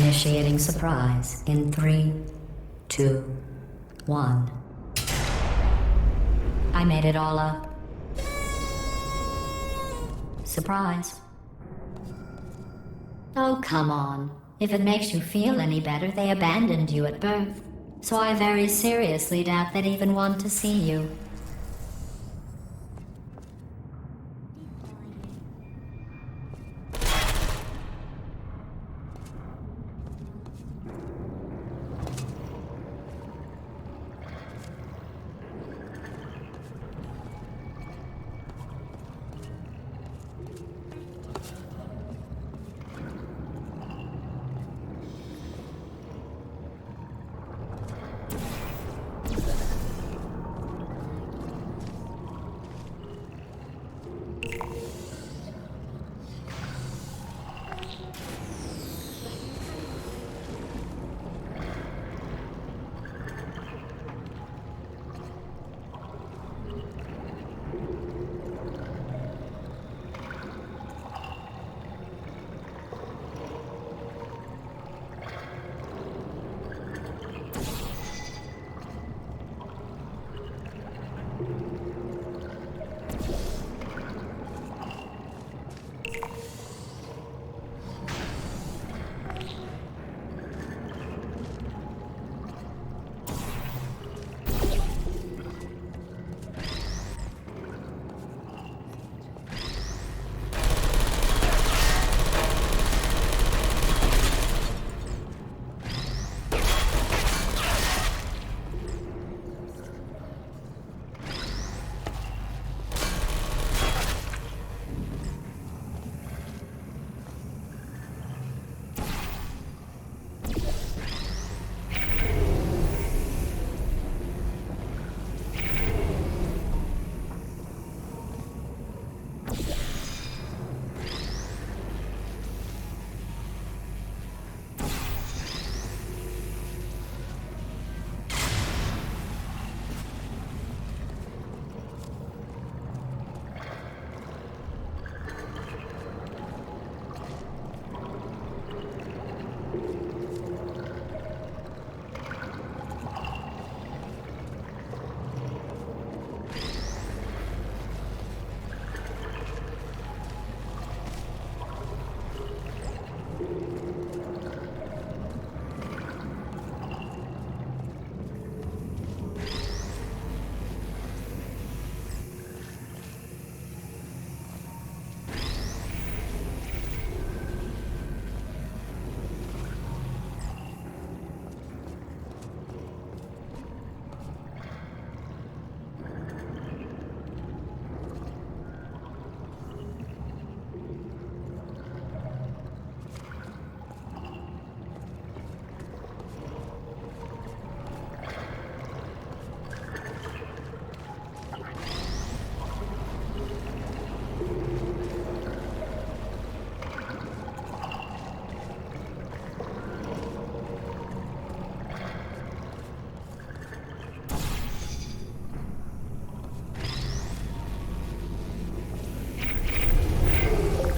Initiating surprise in 3, 2, 1. I made it all up. Surprise. Oh, come on. If it makes you feel any better, they abandoned you at birth. So I very seriously doubt they'd even want to see you.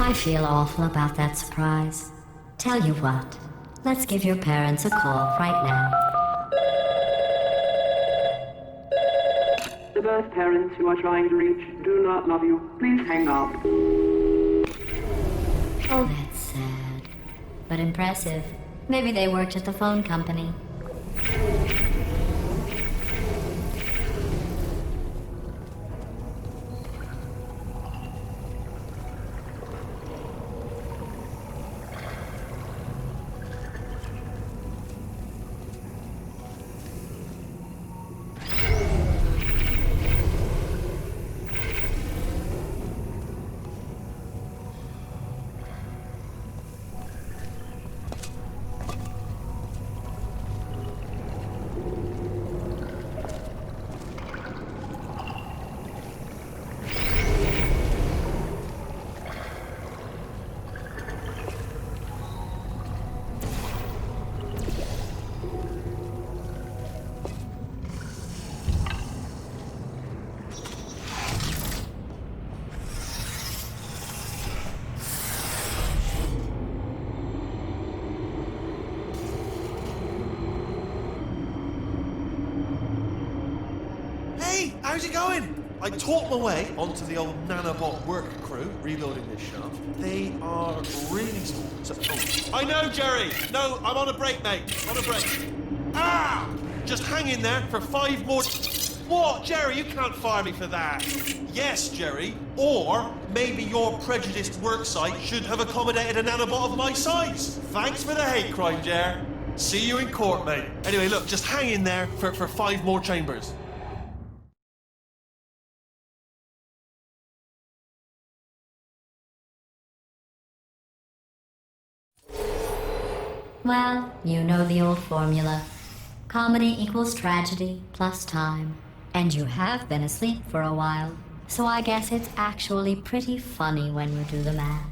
I feel awful about that surprise. Tell you what, let's give your parents a call right now. The birth parents you are trying to reach do not love you. Please hang up. Oh, that's sad. But impressive. Maybe they worked at the phone company. Hey, how's it going? I taught my way onto the old nanobot work crew rebuilding this shaft. They are really small. I know, Jerry. No, I'm on a break, mate. On a break. Ah! Just hang in there for 5 more... What, Jerry? You can't fire me for that. Yes, Jerry. Or maybe your prejudiced worksite should have accommodated a nanobot of my size. Thanks for the hate crime, Jer. See you in court, mate. Anyway, look, just hang in there for 5 more chambers. Well, you know the old formula. Comedy equals tragedy plus time. And you have been asleep for a while, so I guess it's actually pretty funny when you do the math.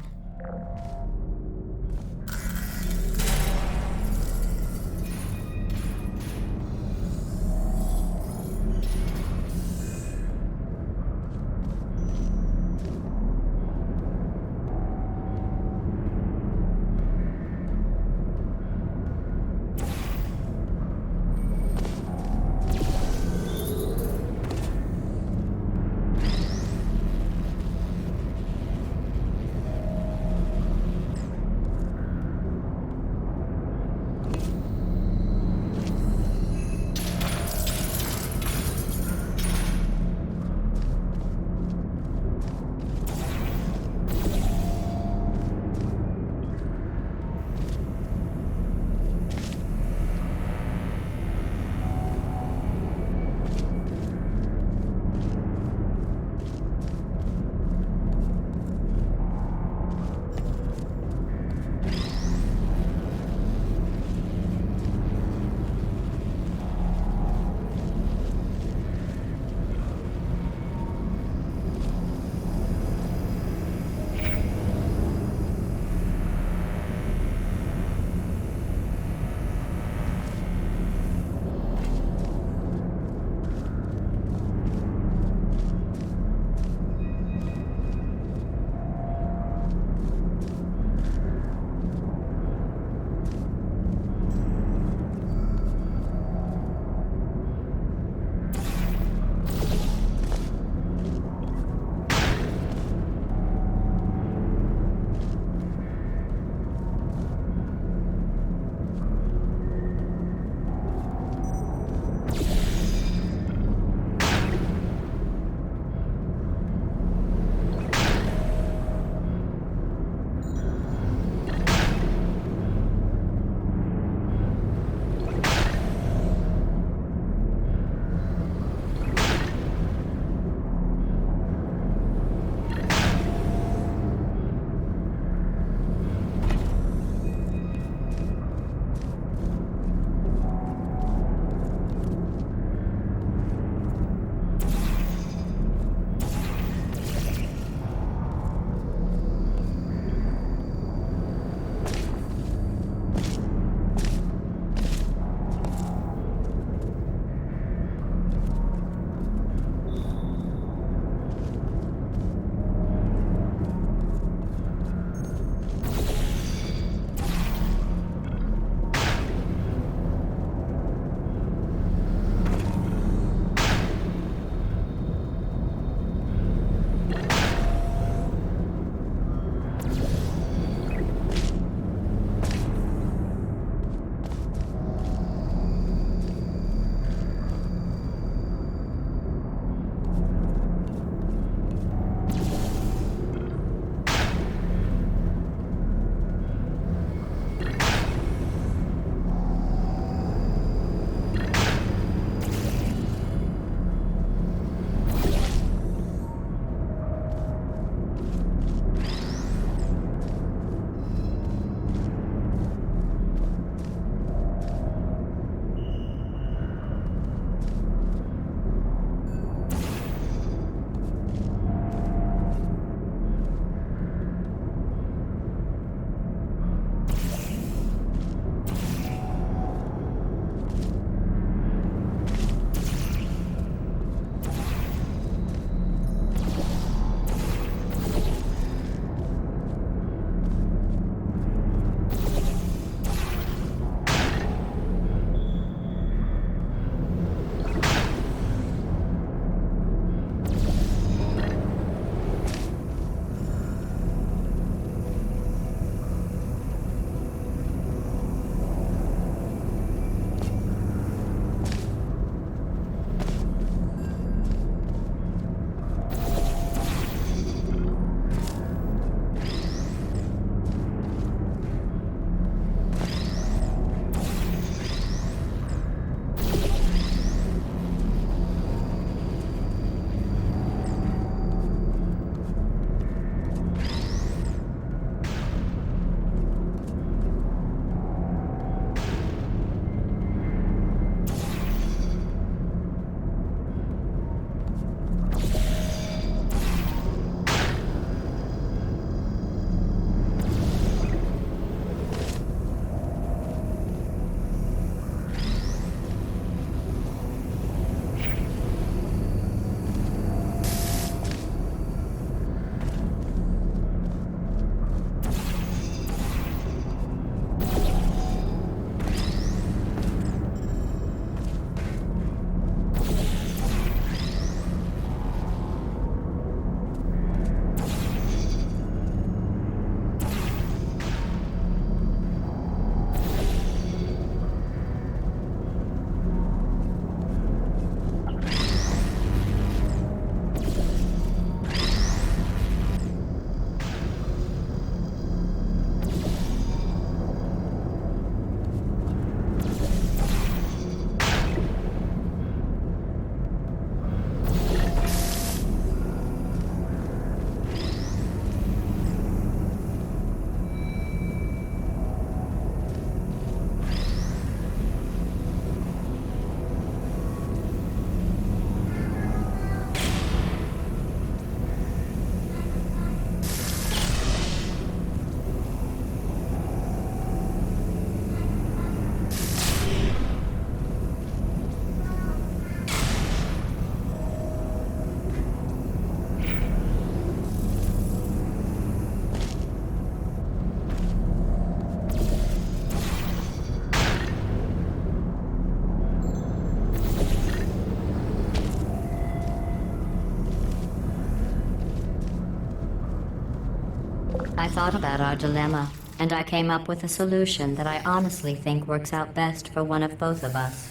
I thought about our dilemma, and I came up with a solution that I honestly think works out best for one of both of us.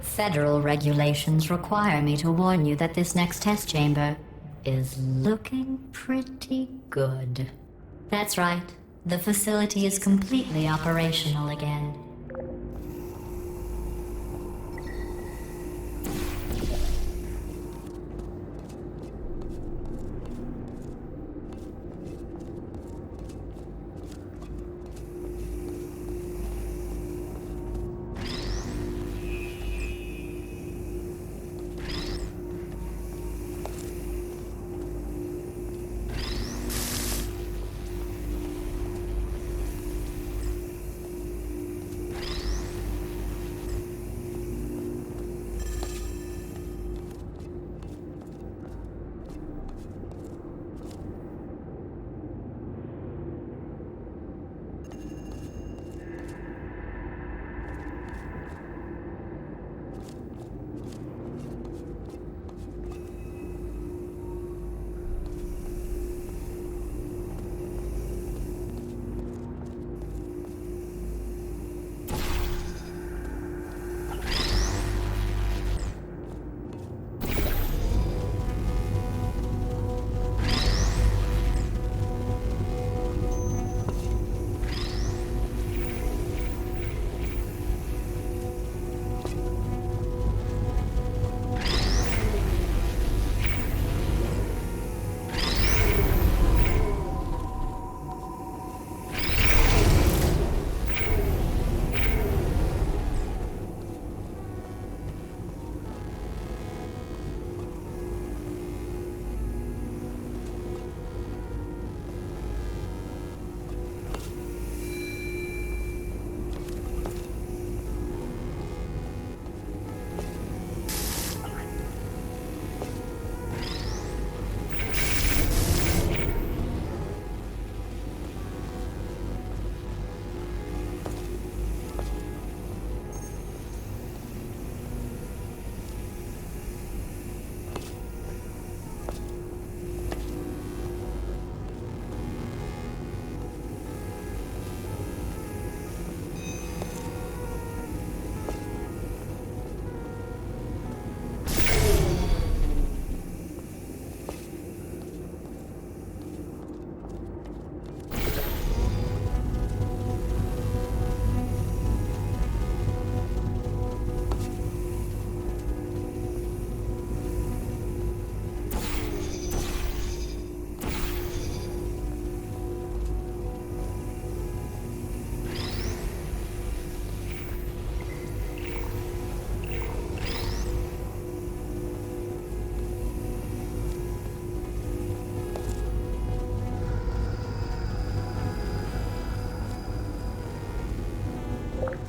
Federal regulations require me to warn you that this next test chamber is looking pretty good. That's right. The facility is completely operational again.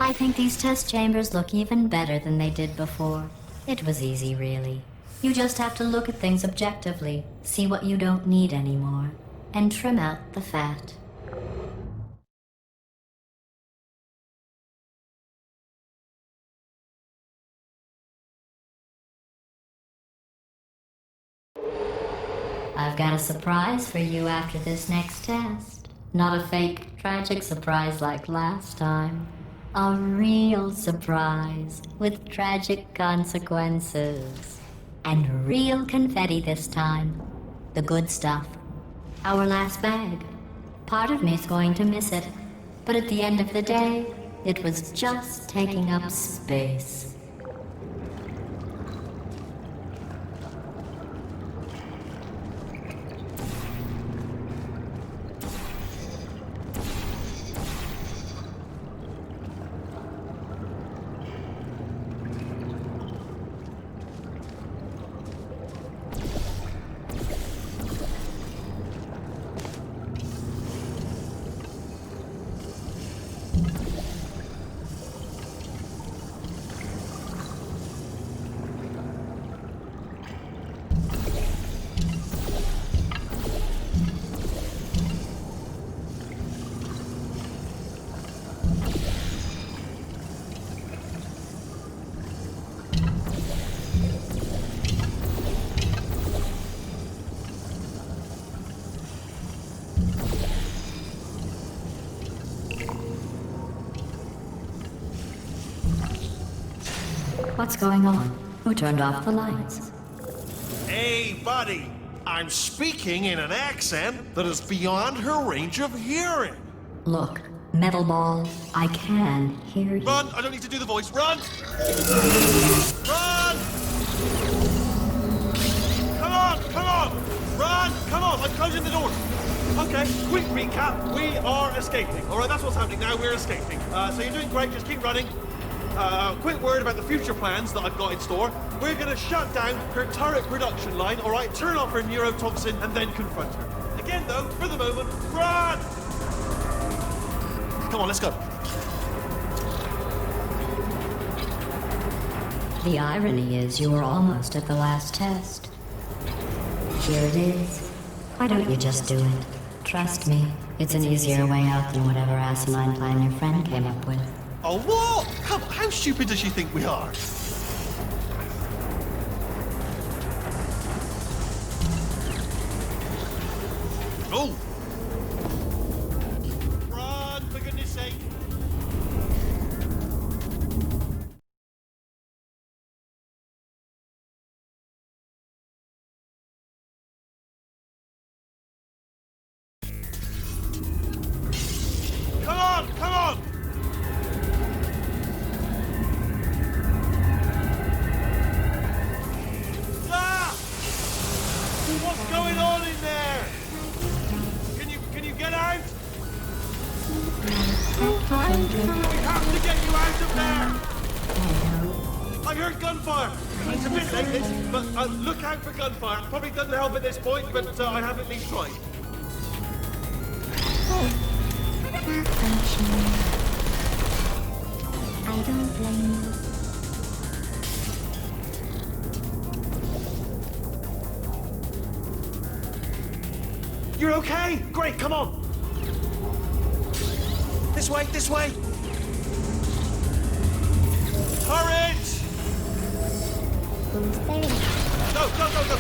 I think these test chambers look even better than they did before. It was easy, really. You just have to look at things objectively, see what you don't need anymore, and trim out the fat. I've got a surprise for you after this next test. Not a fake, tragic surprise like last time. A real surprise with tragic consequences. And real confetti this time. The good stuff. Our last bag. Part of me's going to miss it. But at the end of the day, it was just taking up space. What's going on? Who turned off the lights? Hey, buddy! I'm speaking in an accent that is beyond her range of hearing. Look, Metal Ball, I can hear you. Run! I don't need to do the voice. Run! Run! Come on! Come on! Run! Come on! I'm closing the door. Okay, quick recap. We are escaping. All right, that's what's happening now. We're escaping. So you're doing great. Just keep running. Quick word about the future plans that I've got in store. We're going to shut down her turret production line, all right? Turn off her neurotoxin and then confront her. Again, though, for the moment, run! Come on, let's go. The irony is you were almost at the last test. Here it is. Why don't you just do it? Trust me, it's an easier way out than whatever asinine plan your friend came up with. Oh, what? Come on, how stupid does she think we are? Oh! Run, for goodness sake! Come on, come on! Ah! What's going on in there? Can you get out? We have to get you out of there! I heard gunfire! It's a bit late, this, but look out for gunfire. Probably doesn't help at this point, but I have at least tried. I don't blame you. You're okay? Great, come on! This way, this way! Hurry! Go, go, go, go!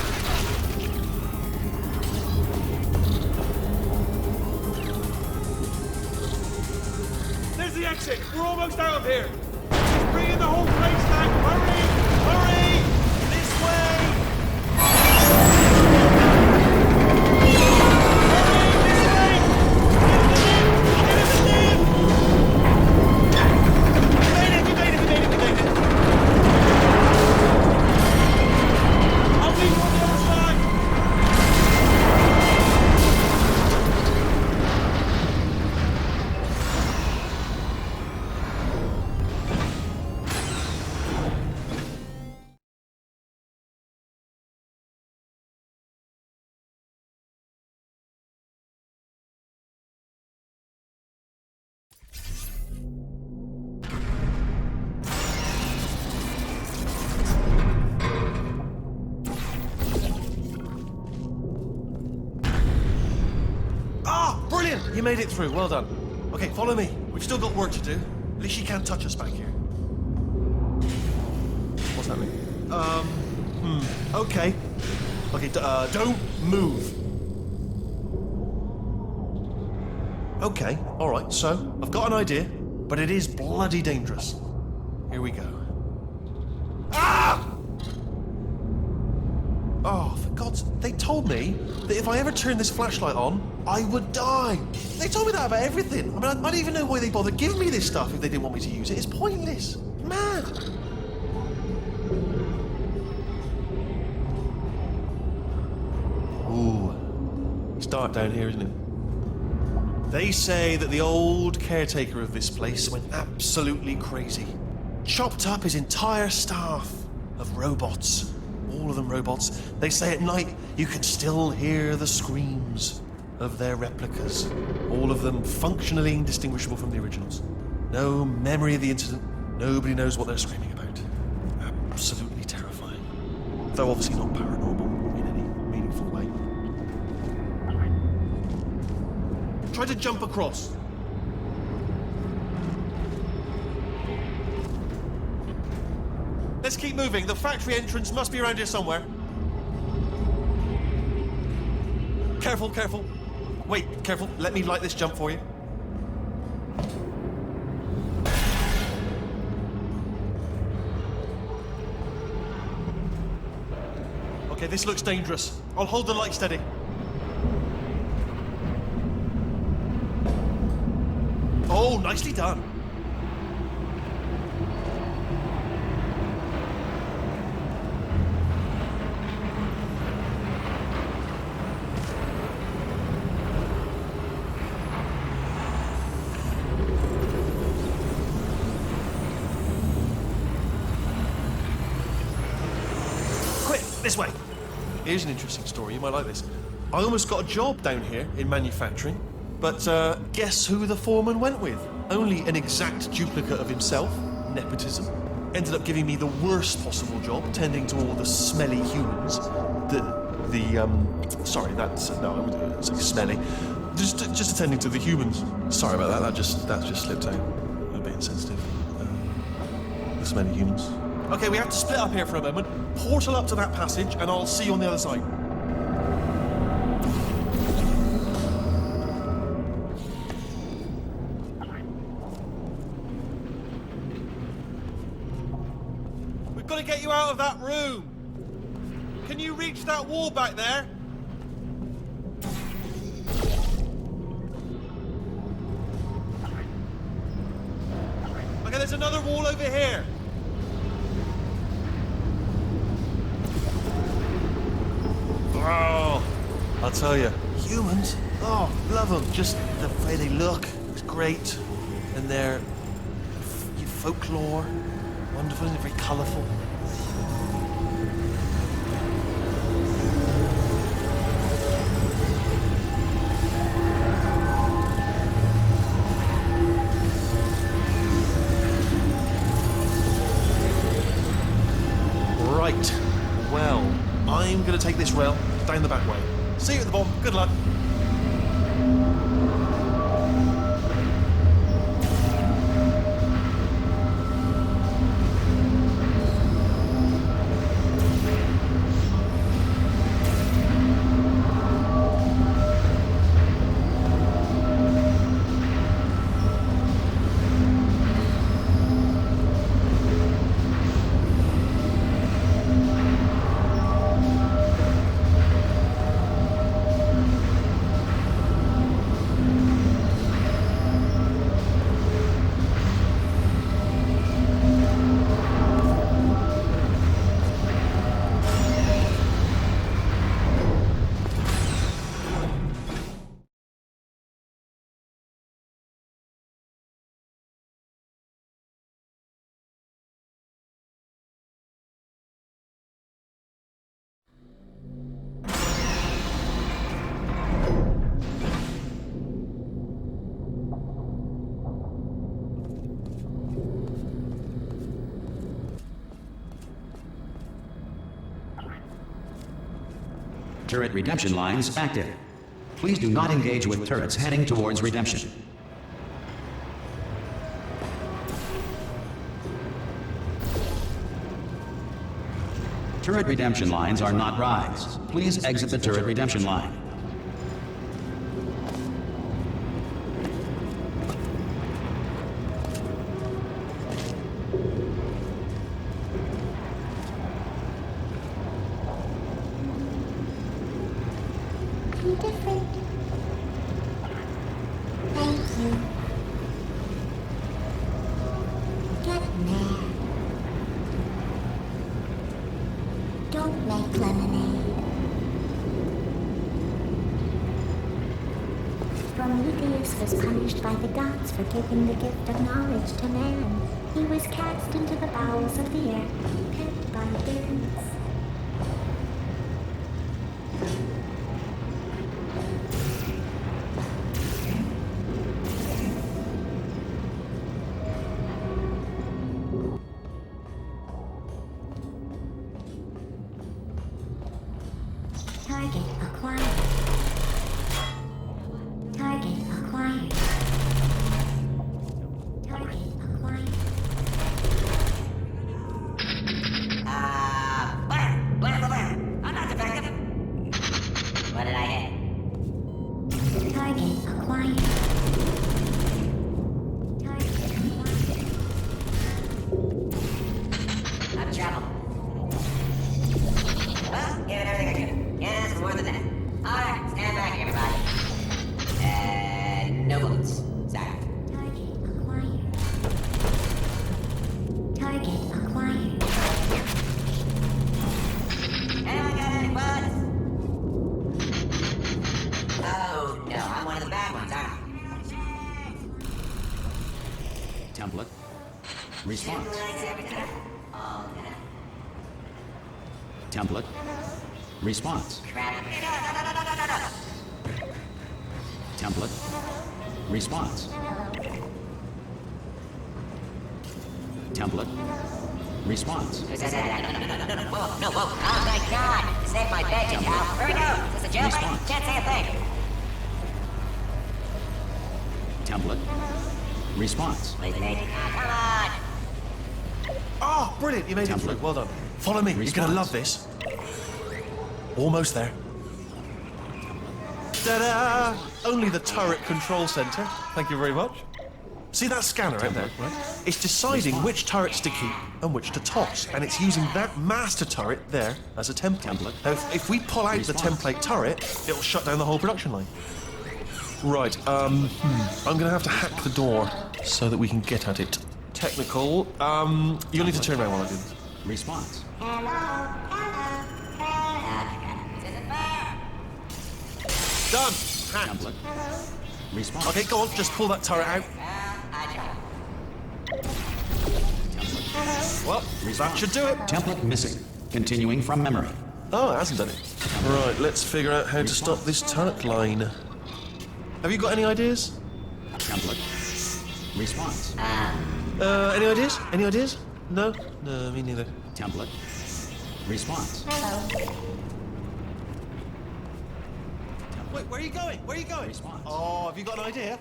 There's the exit! We're almost out of here! Bring in the whole place back! Hurry! Hurry! This way! Brilliant! You made it through. Well done. Okay, follow me. We've still got work to do. At least she can't touch us back here. What's happening? Okay. Okay, don't move. Okay, alright, so, I've got an idea, but it is bloody dangerous. Here we go. Ah! Oh, for God's... They told me that if I ever turned this flashlight on, I would die. They told me that about everything. I mean, I don't even know why they bothered giving me this stuff if they didn't want me to use it. It's pointless. Mad. Ooh. It's dark down here, isn't it? They say that the old caretaker of this place went absolutely crazy. Chopped up his entire staff of robots. All of them robots. They say at night you can still hear the screams of their replicas. All of them functionally indistinguishable from the originals. No memory of the incident. Nobody knows what they're screaming about. Absolutely terrifying. Though obviously not paranormal in any meaningful way. Try to jump across. Let's keep moving. The factory entrance must be around here somewhere. Careful, careful. Wait, careful. Let me light this jump for you. Okay, this looks dangerous. I'll hold the light steady. Oh, nicely done. Quick, this way. Here's an interesting story. You might like this. I almost got a job down here in manufacturing, but guess who the foreman went with? Only an exact duplicate of himself. Nepotism. Ended up giving me the worst possible job, tending to all the smelly humans. Sorry, that's no, it's like smelly. Just attending to the humans. Sorry about that. That just slipped out. A bit insensitive. The smelly humans. Okay, we have to split up here for a moment. Portal up to that passage, and I'll see you on the other side. We've got to get you out of that room. Can you reach that wall back there? Okay, there's another wall over here. Oh, I'll tell you, humans, oh, love them. Just the way they look, it's great. And their folklore, wonderful, isn't it? Very colourful. Right, well, I'm going to take this rail down the back way. See you at the bottom. Good luck. Turret redemption lines active. Please do not engage with turrets heading towards redemption. Turret redemption lines are not rides. Please exit the turret redemption line. Be different. Thank you. Get mad. Don't make lemonade. Prometheus was punished by the gods for giving the gift of knowledge to man. He was cast into the bowels of the earth, pent by birds. Target acquired. Target acquired. Target acquired. Blair. I'm not defective. What did I hit? Target acquired. Target acquired. I'm in trouble. Well, give it a Response. Template. Response. Template. Response. Template. Response. No, whoa. Oh my god. Save my bank account. Here we go. Is this a jailbreak? Response. Can't say a thing. Template. Response. Please, Nate. Come on. Oh, brilliant. You made it through. Well done. Follow me. You're going to love this. Almost there. Ta-da! Only the turret control center. Thank you very much. See that scanner out there? Right? It's deciding which turrets to keep and which to toss, and it's using that master turret there as a template. Now, if we pull out the template turret, it'll shut down the whole production line. Right, I'm gonna have to hack the door so that we can get at it. Technical, you'll need to turn around while I do this. Response. Done! Hacked. Template. Response. Okay, go on, just pull that turret out. Well, that should do it. Template missing. Continuing from memory. Oh, it hasn't done it. Right, let's figure out how to stop this turret line. Have you got any ideas? Template. Response. Any ideas? Any ideas? No? No, me neither. Template. Response. Wait, where are you going? Where are you going? Response. Oh, have you got an idea?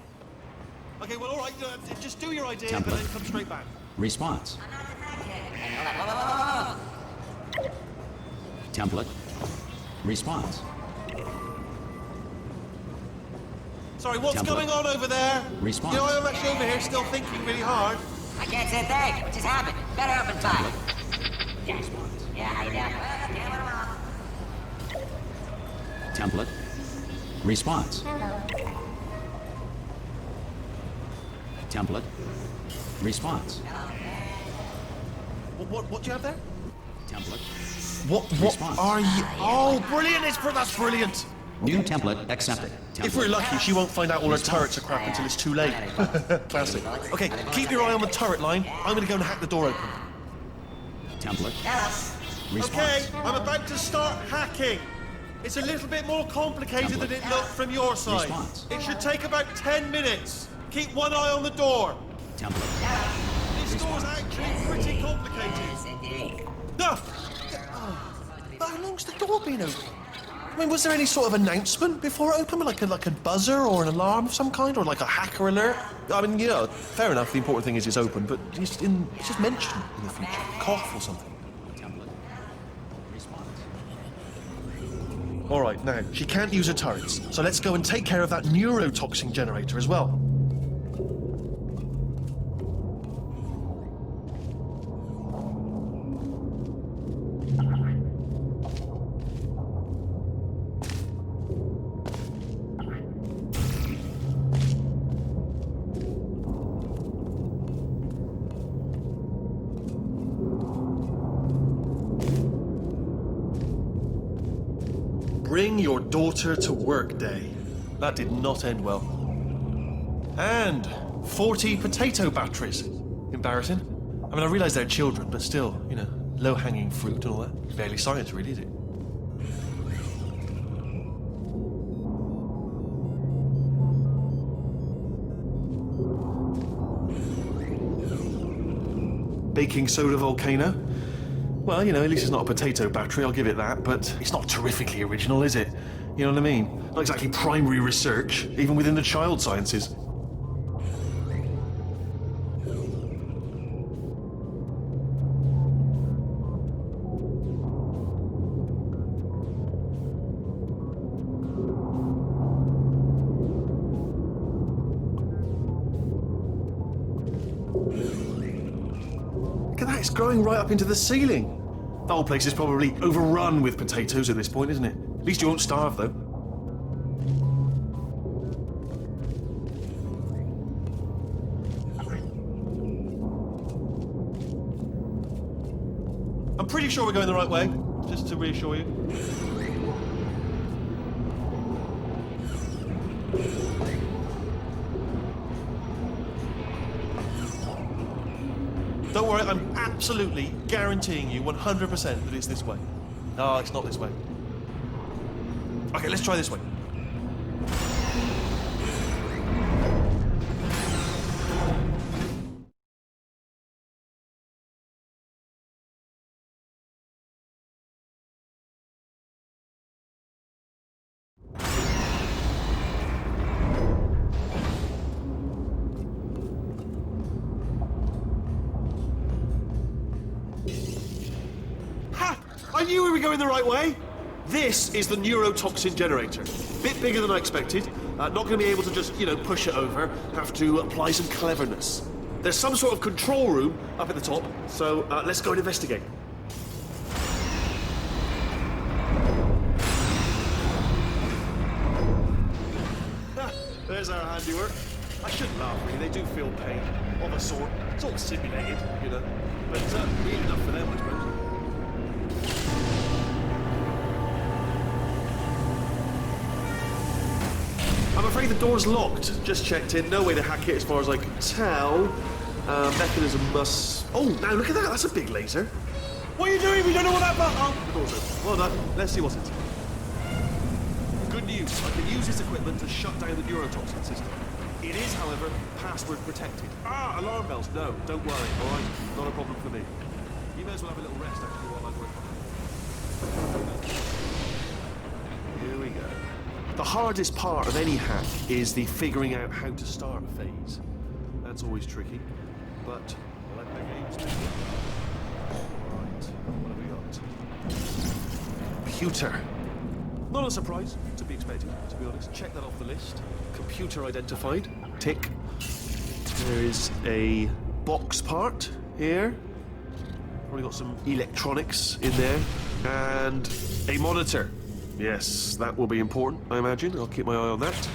Okay, well, all right, just do your idea, but then come straight back. Response. Template. Response. Sorry, what's Template. going on over there? Response. You know, I'm actually over here still thinking really hard. I can't say a thing. What just happened? Better open fire. Response. Yeah, I know. Template. Response. Template. Response. What do you have there? Template. What Response. are you? Oh, brilliant! That's brilliant. New template accepted. If we're Template. lucky, she won't find out all her turrets are crap until it's too late. Classic. Okay, keep your eye on the turret line. I'm going to go and hack the door open. Template. Okay, Response. I'm about to start hacking. It's a little bit more complicated than it looked from your side. Response. It should take about 10 minutes. Keep one eye on the door. Template. This door's actually pretty complicated. Yes, indeed. No! But how long's the door been open? I mean, was there any sort of announcement before it opened? Like a buzzer or an alarm of some kind? Or like a hacker alert? I mean, you know, fair enough, the important thing is it's open, but it's just mentioned in the future. Cough or something. Template. Response. All right, now, she can't use her turrets, so let's go and take care of that neurotoxin generator as well. Bring your daughter to work day. That did not end well. And 40 potato batteries. Embarrassing. I mean, I realise they're children, but still, you know, low-hanging fruit and all that. Barely science, really, is it? Baking soda volcano. Well, you know, at least it's not a potato battery, I'll give it that, but it's not terrifically original, is it? You know what I mean? Not exactly primary research, even within the child sciences. Look at that, it's growing right up into the ceiling. The whole place is probably overrun with potatoes at this point, isn't it? At least you won't starve, though. I'm pretty sure we're going the right way, just to reassure you. Don't worry, I'm absolutely guaranteeing you 100% that it's this way. No, it's not this way. Okay, let's try this way. Ha! I knew we were going the right way! This is the neurotoxin generator. Bit bigger than I expected. Not going to be able to just, push it over. Have to apply some cleverness. There's some sort of control room up at the top, so let's go and investigate. Ha, there's our handiwork. I shouldn't laugh, really. They do feel pain, of a sort. It's all simulated, But real enough for them, I suppose. I'm afraid the door's locked. Just checked in. No way to hack it as far as I can tell. Mechanism must... Oh, now look at that. That's a big laser. What are you doing? We don't know what that button... Oh, the door's open. Well done. Let's see what's inside. Good news. I can use this equipment to shut down the neurotoxin system. It is, however, password protected. Alarm bells. No, don't worry. All right? Not a problem for me. You may as well have a little rest actually while I work on it. Here we go. The hardest part of any hack is the figuring out how to start a phase. That's always tricky, but I like the games too. Right, what have we got? Computer. Not a surprise, to be expected, to be honest. Check that off the list. Computer identified. Tick. There is a box part here. Probably got some electronics in there. And a monitor. Yes, that will be important, I imagine. I'll keep my eye on that.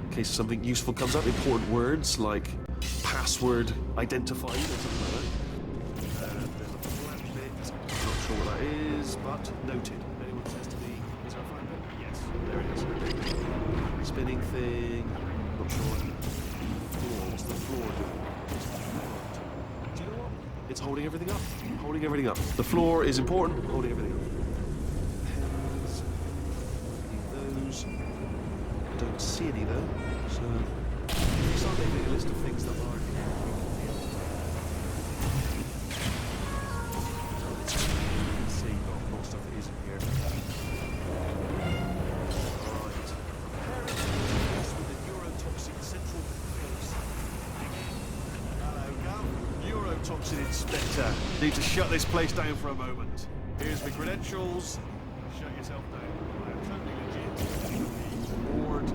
In case something useful comes up. Important words like password identified or something like that. And there's a flat bit. Not sure what that is, but noted. Anyone says to me, is there a flat bit? Yes, there it is. Spinning thing. Not sure. Floor. What's the floor doing? Do you know what? It's holding everything up. Holding everything up. The floor is important. Holding everything up. Don't see any though, so you start making a list of things that are let's see, got more stuff that isn't here. Right. With the neurotoxin central controls. Hello, Gov. Neurotoxin Inspector. Need to shut this place down for a moment. Here's the credentials. Shut yourself down. I am totally legit. Board of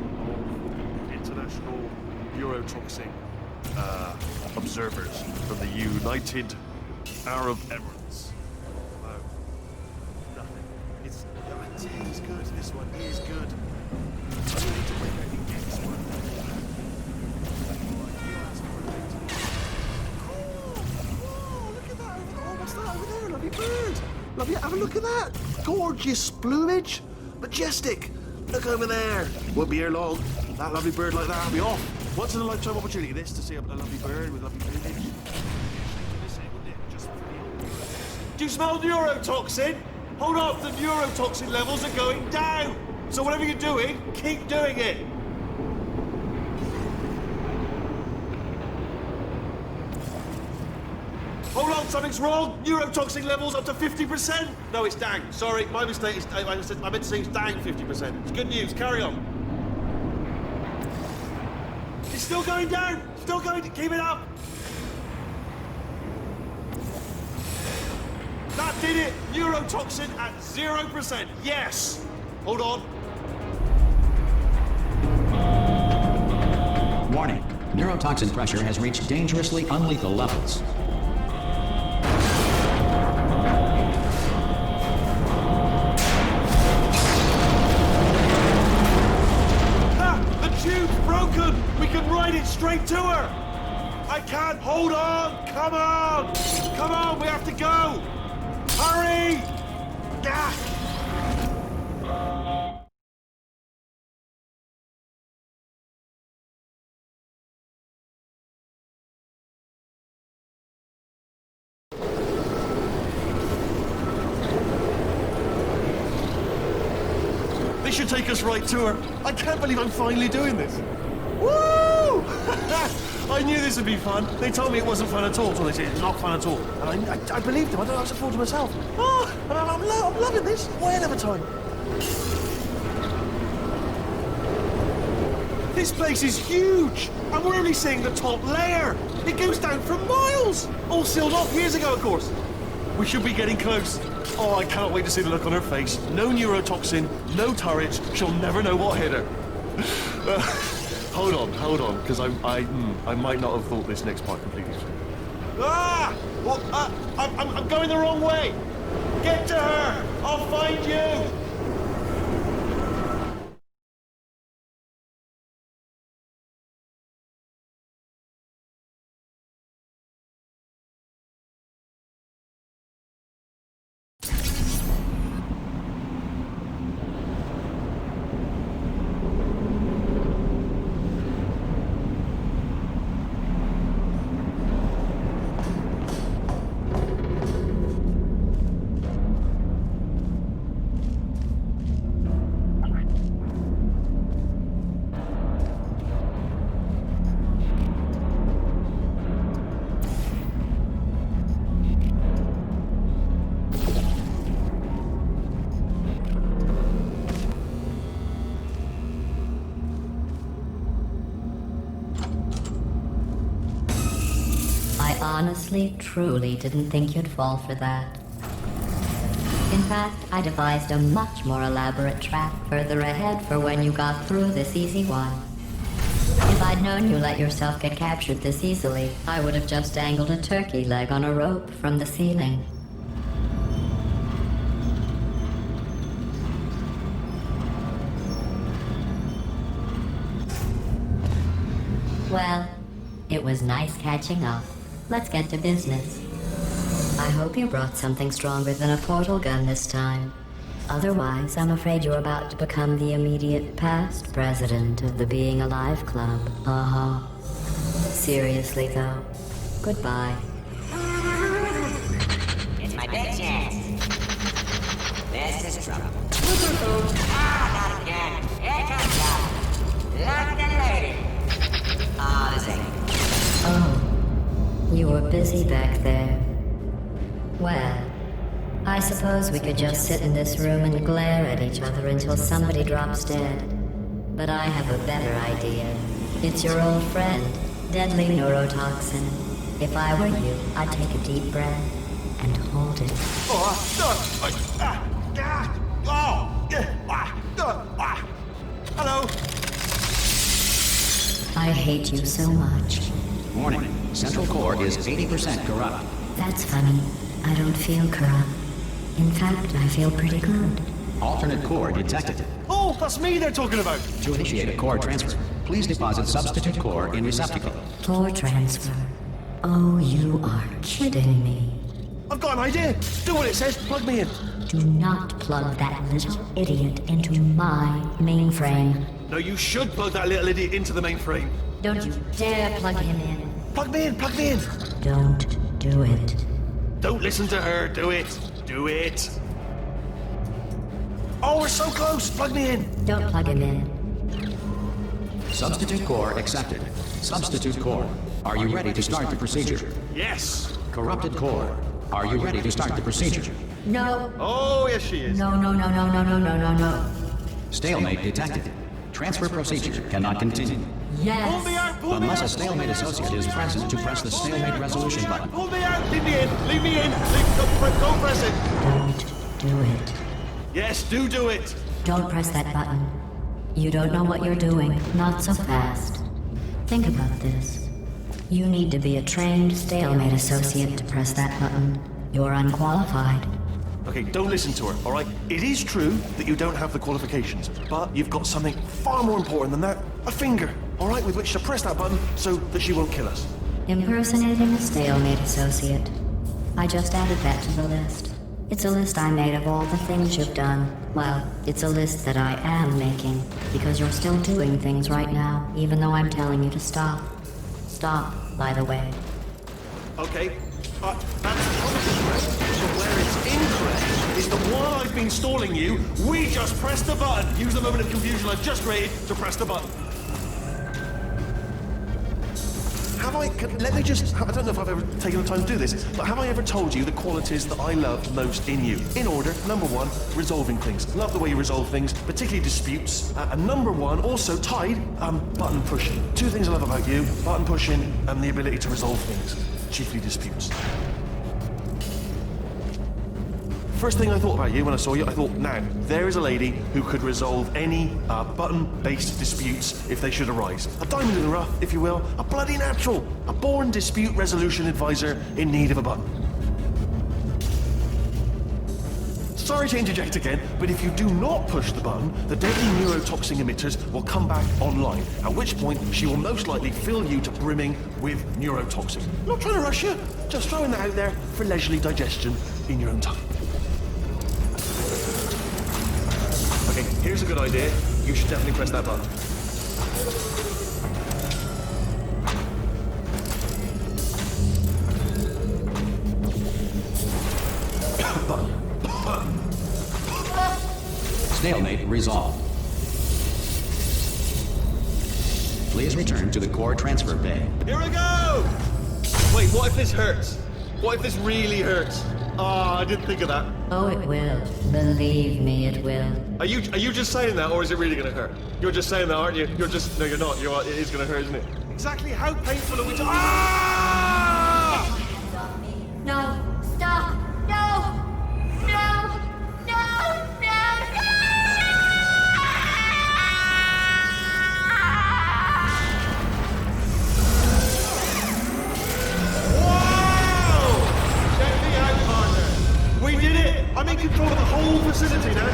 International Neurotoxin Observers from the United Arab Emirates. Wow. Nothing. It's good. This one is good. I need to wait out and get this one. Whoa, look at that. What's that over there? Lovely bird. Lovely. Have a look at that. Gorgeous plumage. Majestic. Look over there. Won't be here long. That lovely bird like that will be off. Once in a lifetime opportunity, this to see a lovely bird with lovely plumage. Do you smell neurotoxin? Hold on, the neurotoxin levels are going down. So whatever you're doing, keep doing it. Hold on, something's wrong. Neurotoxin levels up to 50%. No, it's down. Sorry, my mistake. I meant to say it's down 50%. It's good news. Carry on. It's still going down. Still going. Keep it up. That did it. Neurotoxin at 0%. Yes. Hold on. Warning. Neurotoxin pressure has reached dangerously unlethal levels. We can ride it straight to her! I can't! Hold on! Come on! Come on, we have to go! Hurry! Ah! This should take us right to her. I can't believe I'm finally doing this. Woo! I knew this would be fun. They told me it wasn't fun at all. So they said it's not fun at all. And I believed them. I don't know how to fool to myself. Oh, and I'm loving this. Whale of a time. This place is huge. And we're only seeing the top layer. It goes down for miles. All sealed off years ago, of course. We should be getting close. Oh, I can't wait to see the look on her face. No neurotoxin, no turret. She'll never know what hit her. Hold on, because I might not have thought this next part completely through. Ah! Well, I'm going the wrong way. Get to her. I'll find you. Honestly, truly didn't think you'd fall for that. In fact, I devised a much more elaborate trap further ahead for when you got through this easy one. If I'd known you let yourself get captured this easily, I would have just dangled a turkey leg on a rope from the ceiling. Well, it was nice catching up. Let's get to business. I hope you brought something stronger than a portal gun this time. Otherwise, I'm afraid you're about to become the immediate past president of the Being Alive Club. Seriously, though. Goodbye. It's my big chance. This is trouble. Not again. Here comes up. Lock and loaded. The same. Oh. You were busy back there. Well, I suppose we could just sit in this room and glare at each other until somebody drops dead. But I have a better idea. It's your old friend, deadly neurotoxin. If I were you, I'd take a deep breath and hold it. Hello. I hate you so much. Warning. Central core is 80% corrupt. That's funny. I don't feel corrupt. In fact, I feel pretty good. Alternate core detected. Oh, that's me they're talking about. To initiate a core transfer, please deposit substitute core in receptacle. Core transfer. Oh, you are kidding me. I've got an idea. Do what it says. Plug me in. Do not plug that little idiot into my mainframe. No, you should plug that little idiot into the mainframe. Don't you dare plug him in. Plug me in. Plug me in. Don't do it. Don't listen to her. Do it. Do it. Oh, we're so close. Plug me in. Don't plug him in. Substitute core accepted. Substitute core. Are you ready to start the procedure? Yes. Corrupted core. Are you ready to start the procedure? No. Oh, yes, she is. No. Stalemate detected. Transfer procedure cannot continue. Yes. Pull me out. Pull me Unless out. a stalemate associate is present to press the stalemate resolution button. Pull me out. Leave me in. Leave me in. Don't press it. Don't do it. Yes, do it. Don't press that button. You don't know what you're doing. Not so fast. Think about this. You need to be a trained stalemate associate to press that button. You're unqualified. Okay, don't listen to her, all right? It is true that you don't have the qualifications, but you've got something far more important than that. A finger, all right, with which to press that button so that she won't kill us. Impersonating a stalemate associate. I just added that to the list. It's a list I made of all the things you've done. Well, it's a list that I am making, because you're still doing things right now, even though I'm telling you to stop. Stop, by the way. Okay, that's probably correct. So where it's incorrect is is that while I've been stalling you, we just press the button. Use the moment of confusion I've just created to press the button. Let me just, I don't know if I've ever taken the time to do this, but have I ever told you the qualities that I love most in you? In order, number one, resolving things. Love the way you resolve things, particularly disputes. And number one, also tied, button pushing. Two things I love about you, button pushing and the ability to resolve things, chiefly disputes. First thing I thought about you when I saw you, I thought, now, there is a lady who could resolve any button-based disputes if they should arise. A diamond in the rough, if you will, a bloody natural, a born dispute resolution advisor in need of a button. Sorry to interject again, but if you do not push the button, the deadly neurotoxin emitters will come back online, at which point she will most likely fill you to brimming with neurotoxin. Not trying to rush you, just throwing that out there for leisurely digestion in your own time. Okay, here's a good idea. You should definitely press that button. Stalemate resolved. Please return to the core transfer bay. Here we go! Wait, what if this hurts? What if this really hurts? Ah, I didn't think of that. Oh, it will. Believe me, it will. Are you just saying that, or is it really gonna hurt? You're just saying that, aren't you? You're just... No, you're not. It is gonna hurt, isn't it? Exactly how painful are we talking... Ah! No, stop! No! No! No! Wow! Check me out, partner. We did it! I'm in control of the whole facility now.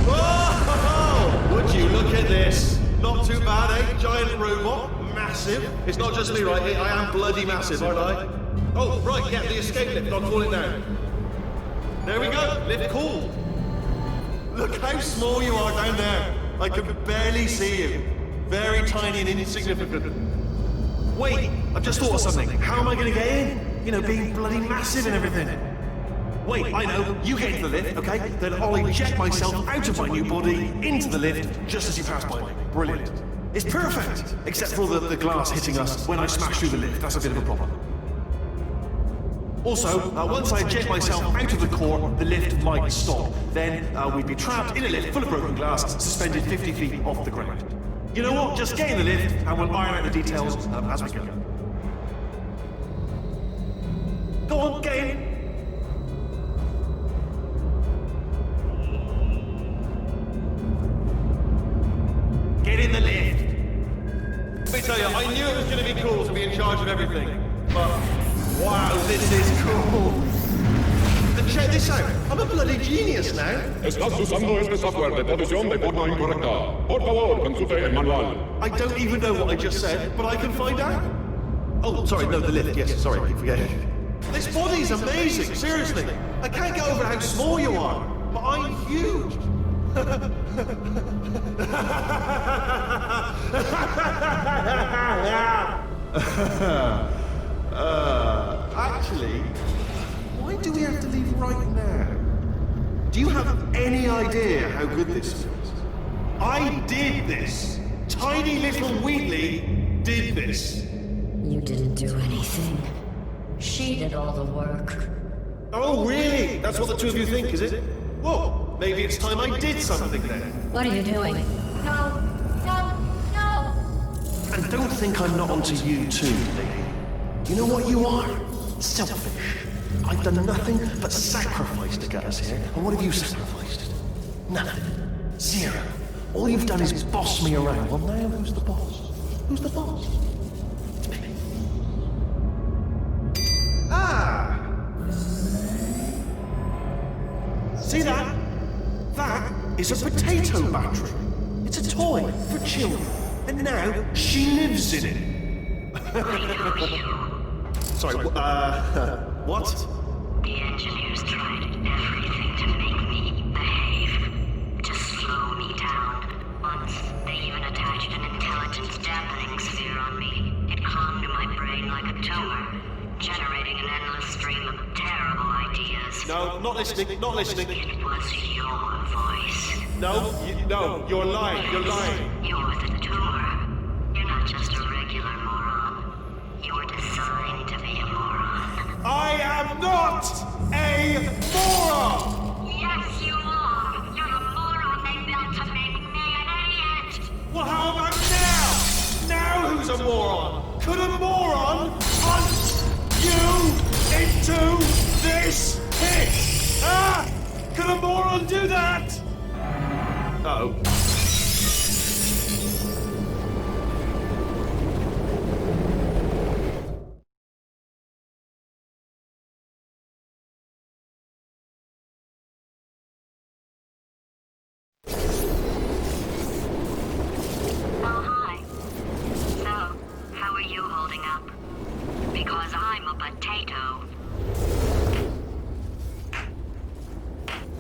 Whoa! Would you look at this? Not too bad, eh? Giant robot. Massive. It's not just me, right? I am bloody massive, aren't I? Oh, right, yeah, the escape lift. I'll call it now. There we go. Lift called. Look how small you are down there. I can barely see you. Very tiny and insignificant. Wait, I've just thought of something. How am I going to get in? You know, being bloody massive and everything. Wait, I know. You get into the lift, okay? Then I'll eject myself out of my new body into the lift just as you pass by me. Brilliant. It's perfect, except for the glass hitting us when I smash through the lift. That's a bit of a problem. Also, once I eject myself out of the core, the lift might stop. Then we'd be trapped in a lift full of broken glass, suspended 50 feet off the ground. You know what? Just get in the lift and we'll iron out the details as we go. Go on, get in. Get in the lift. Let me tell you, I knew it was going to be cool to be in charge of everything. But, wow, this is cool. And check this out. I'm a bloody genius now. Estás usando este software de traducción de forma incorrecta. Por favor, consulte el manual. I don't even know what I just said, but I can find out. Oh, sorry, no, the lift. Yes, sorry, I keep forgetting. This body's amazing, seriously. I can't get over how small you are, but I'm huge. Actually, why do we have to leave right now? Do you have any idea how good this feels? I did this. Tiny little Wheatley did this. You didn't do anything. She did all the work. Oh, really? That's what the two of you think, is it? Well, maybe it's time I did something then. What are you doing? No! No! No! And don't think I'm not onto you too, lady. You know what you are? Selfish. I've done nothing but sacrifice to get us here. And what have you sacrificed? Nothing. Zero. All you've done is boss me around. Well, now who's the boss? Who's the boss? It's me. Ah! See that? That is a potato battery. It's a toy for children. And now she lives in it. Sorry, what? The engineers tried everything to make me behave, to slow me down. Once, they even attached an intelligence dampening sphere on me. It clung to my brain like a tumor. generating an endless stream of terrible ideas. No, not listening, not listening. It was your voice. No, you're lying, you're lying. You're the tumor. You're not just a regular moron. You're designed to be a moron. I am not a moron! Yes, you are. You're a moron they built to make me an idiot. Well, how about now? Now who's a moron? Could a moron hunt you into this pit? Ah! Could a moron do that? Uh-oh. Oh, hi. So, how are you holding up? Because I'm a potato.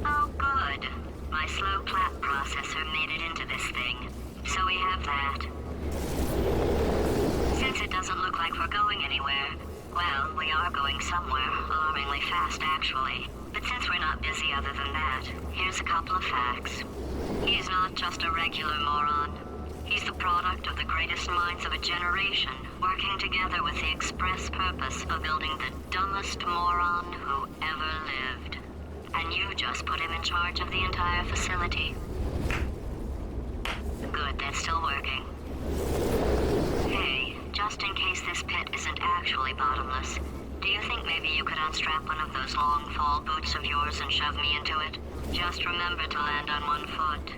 Oh, good. My slow clap processor made it into this thing. So we have that. Since it doesn't look like we're going anywhere, well, we are going somewhere, alarmingly fast actually. But since we're not busy other than that, here's a couple of facts. He's not just a regular moron. He's the product of the greatest minds of a generation, working together with the express purpose of building the dumbest moron who ever lived. And you just put him in charge of the entire facility. Good, that's still working. Hey, just in case this pit isn't actually bottomless, do you think maybe you could unstrap one of those long fall boots of yours and shove me into it? Just remember to land on one foot.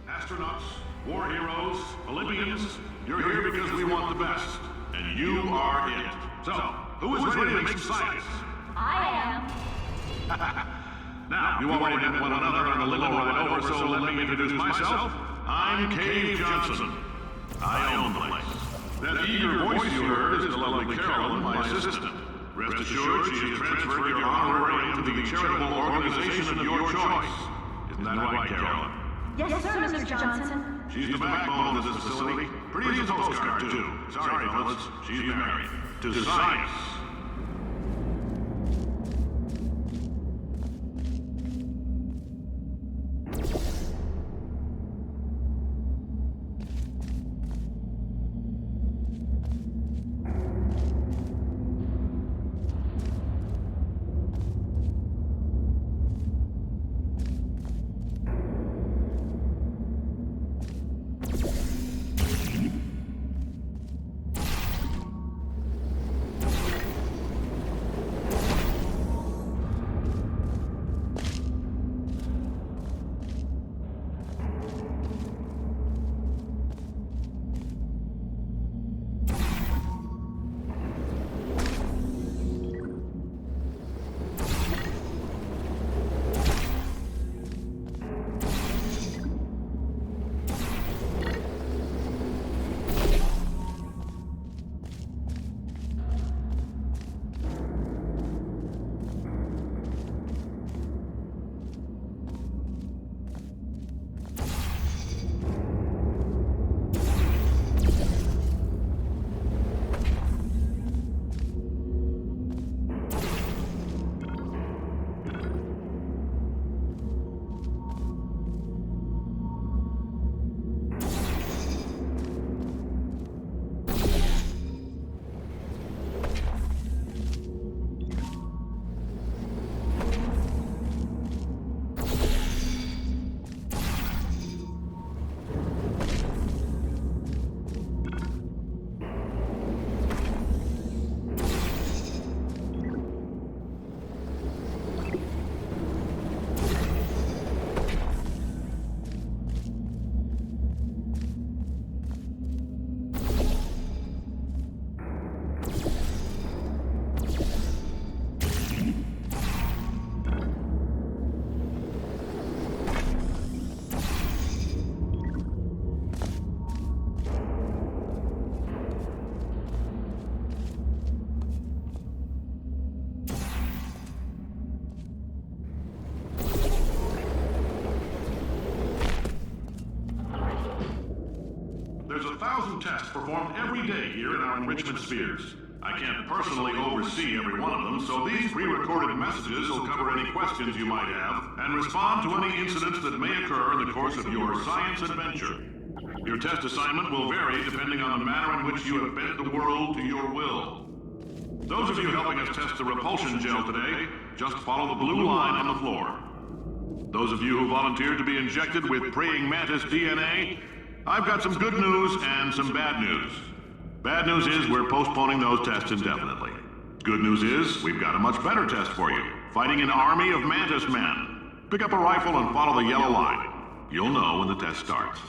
Astronauts, war heroes, Olympians, you're here because we want the best. And you are it. So, who is ready to make some science? I am. Now, you already met one another on the limo ride over, so let me introduce myself. I'm Cave Johnson. I own the place. That eager voice you heard is the lovely Carolyn, my assistant. Rest assured, she has transferred your honorarium to the charitable organization of your choice. Isn't that right, Carolyn? Yes, sir, Mr. Johnson. She's the backbone of this facility. Pretty as a postcard, too. Sorry, fellas. She's married. To science. There's 1,000 tests performed every day here in our enrichment spheres. I can't personally oversee every one of them, so these pre-recorded messages will cover any questions you might have and respond to any incidents that may occur in the course of your science adventure. Your test assignment will vary depending on the manner in which you have bent the world to your will. Those of you helping us test the repulsion gel today, just follow the blue line on the floor. Those of you who volunteered to be injected with praying mantis DNA, I've got some good news and some bad news. Bad news is we're postponing those tests indefinitely. Good news is we've got a much better test for you. Fighting an army of mantis men. Pick up a rifle and follow the yellow line. You'll know when the test starts.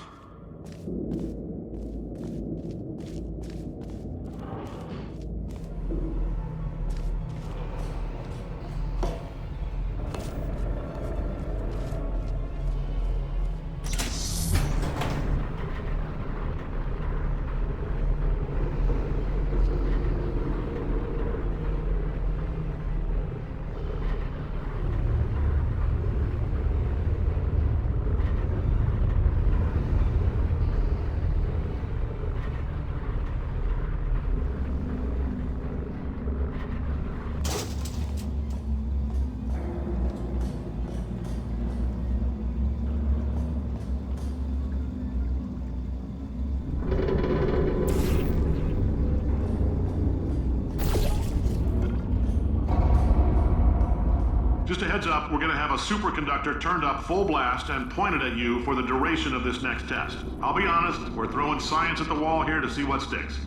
Just a heads up, we're going to have a superconductor turned up full blast and pointed at you for the duration of this next test. I'll be honest, we're throwing science at the wall here to see what sticks.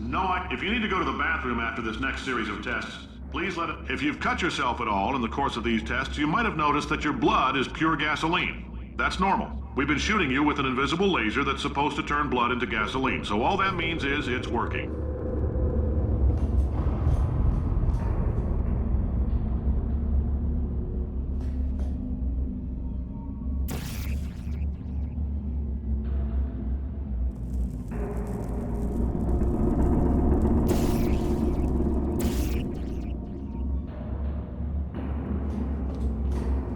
If you need to go to the bathroom after this next series of tests, please let it... If you've cut yourself at all in the course of these tests, you might have noticed that your blood is pure gasoline. That's normal. We've been shooting you with an invisible laser that's supposed to turn blood into gasoline, so all that means is it's working.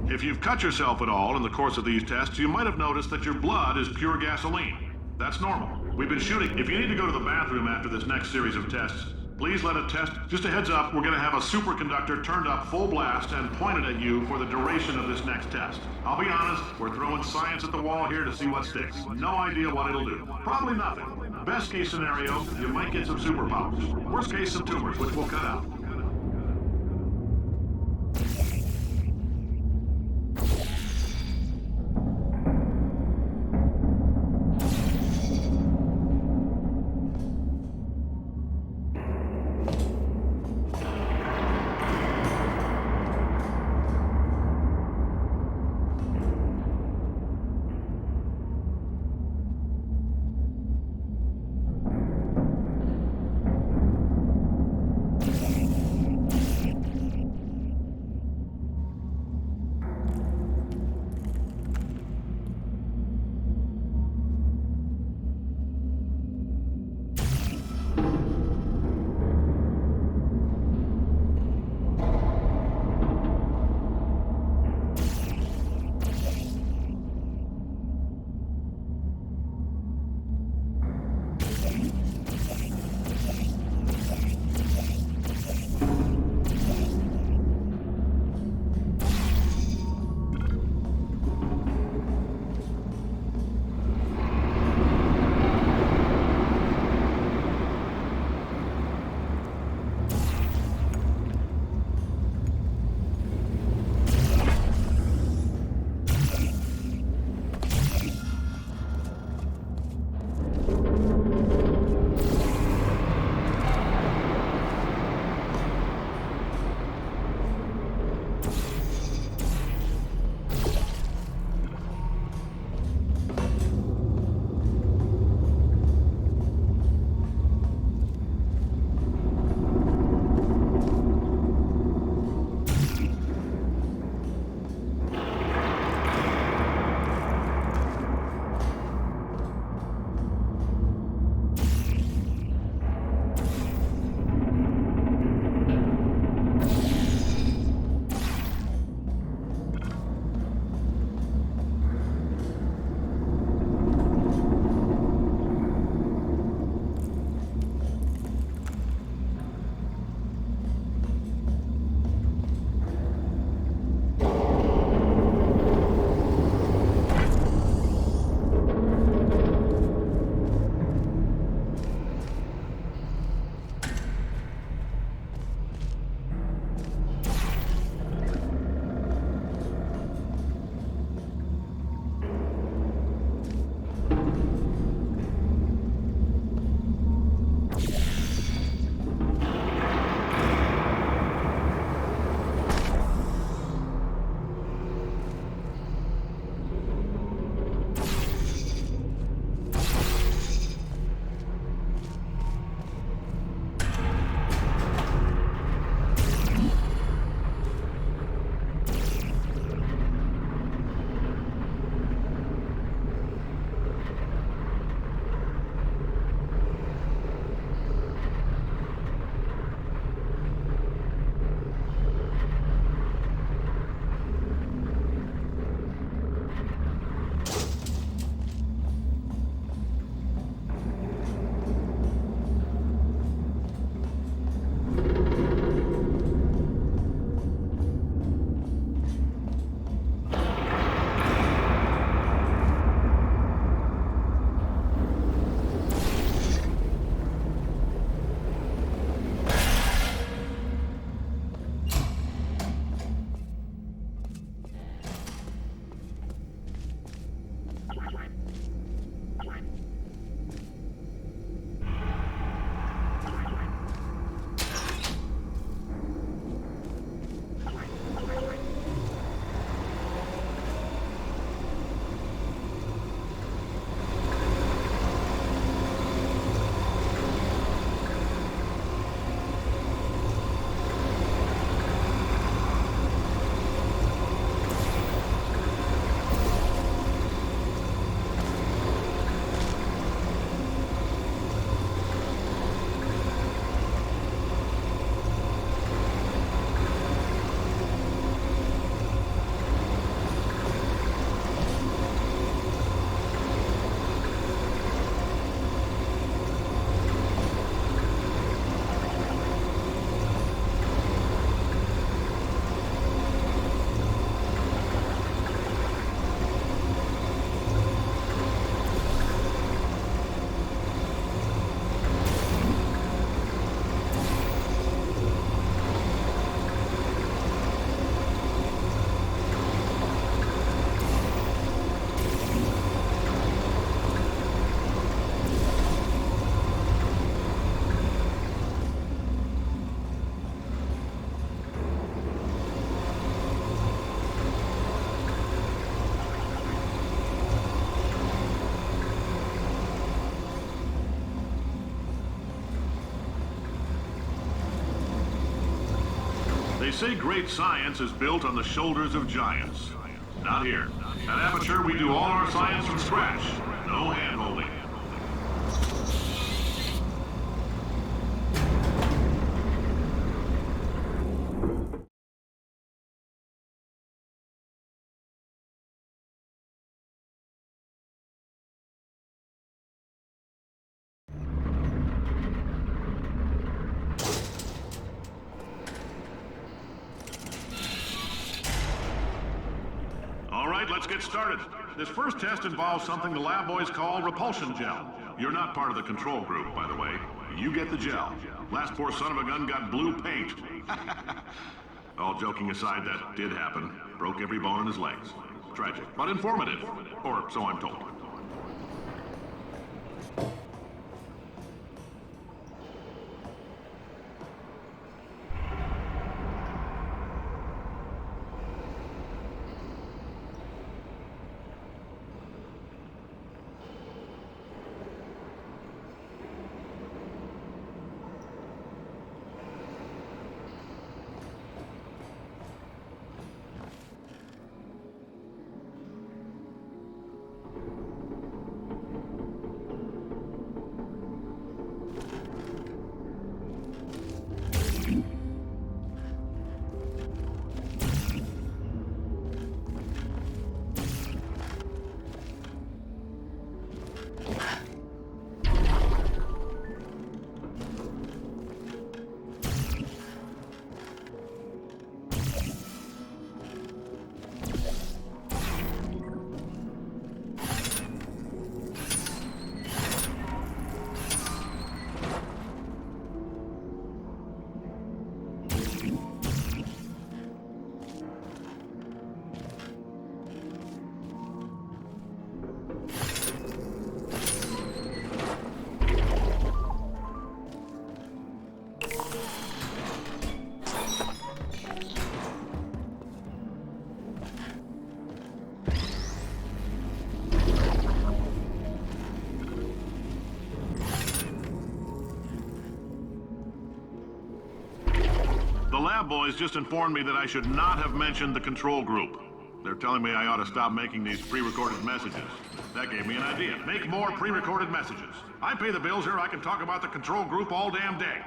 If you've cut yourself at all in the course of these tests, you might have noticed that your blood is pure gasoline. That's normal. We've been shooting. If you need to go to the bathroom after this next series of tests, please let it test. Just a heads up, we're going to have a superconductor turned up full blast and pointed at you for the duration of this next test. I'll be honest, we're throwing science at the wall here to see what sticks. No idea what it'll do. Probably nothing. Best case scenario, you might get some superpowers. Worst case, some tumors, which we'll cut out. They say great science is built on the shoulders of giants. Not here. At Aperture, we do all our science from scratch. No hand-holding. All right, let's get started. This first test involves something the lab boys call repulsion gel. You're not part of the control group, by the way. You get the gel. Last poor son of a gun got blue paint. All joking aside, that did happen. Broke every bone in his legs. Tragic, but informative. Or so I'm told. The lab boys just informed me that I should not have mentioned the control group. They're telling me I ought to stop making these pre-recorded messages. That gave me an idea. Make more pre-recorded messages. I pay the bills here, I can talk about the control group all damn day.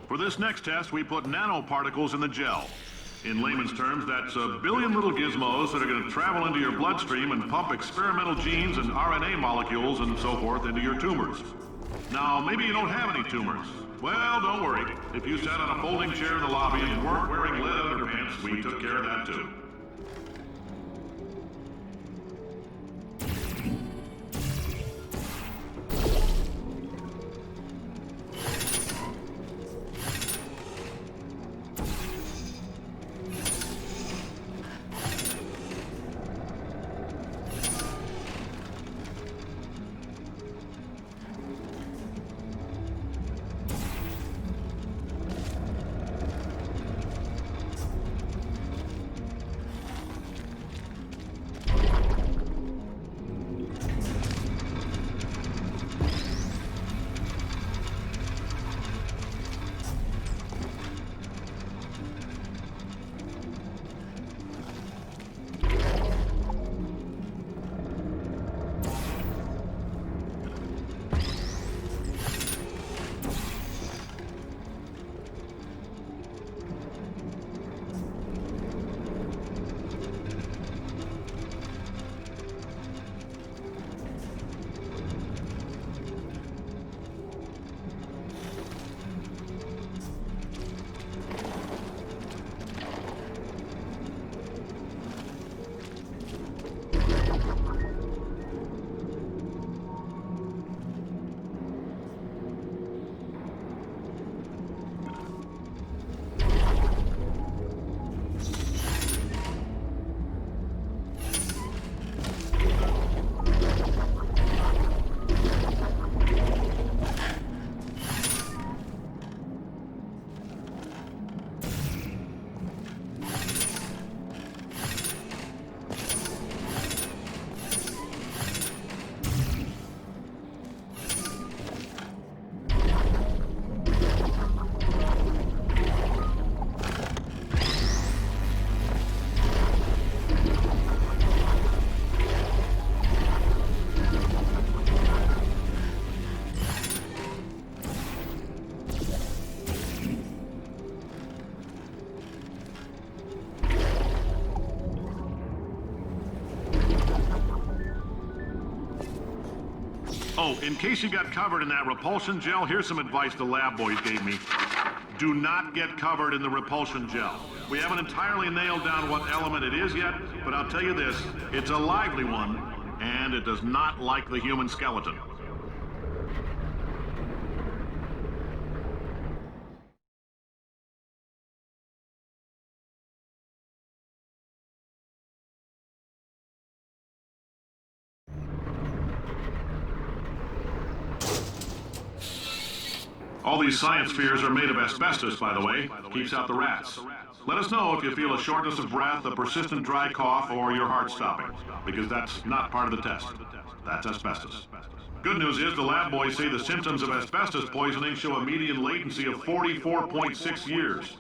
For this next test, we put nanoparticles in the gel. In layman's terms, that's a billion little gizmos that are going to travel into your bloodstream and pump experimental genes and RNA molecules and so forth into your tumors. Now, maybe you don't have any tumors. Well, don't worry. If you sat on a folding chair in the lobby and weren't wearing lead underpants, we took care of that too. Oh, in case you got covered in that repulsion gel, here's some advice the lab boys gave me. Do not get covered in the repulsion gel. We haven't entirely nailed down what element it is yet, but I'll tell you this, it's a lively one, and it does not like the human skeleton. All these science spheres are made of asbestos, by the way. Keeps out the rats. Let us know if you feel a shortness of breath, a persistent dry cough, or your heart stopping, because that's not part of the test. That's asbestos. Good news is the lab boys say the symptoms of asbestos poisoning show a median latency of 44.6 years.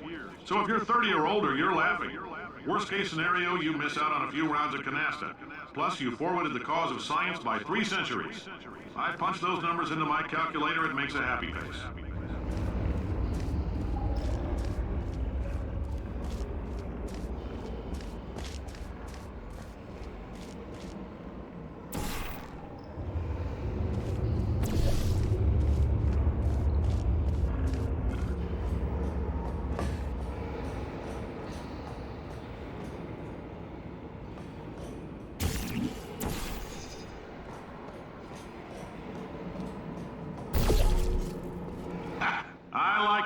So if you're 30 or older, you're laughing. Worst case scenario, you miss out on a few rounds of canasta. Plus, you forwarded the cause of science by 3 centuries. I punch those numbers into my calculator, it makes a happy face.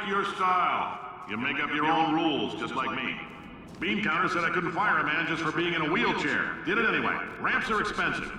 Your style. You make up your own rules, just like me. Bean counter said I couldn't fire a man just for being in a wheelchair. Did it anyway. Ramps are expensive.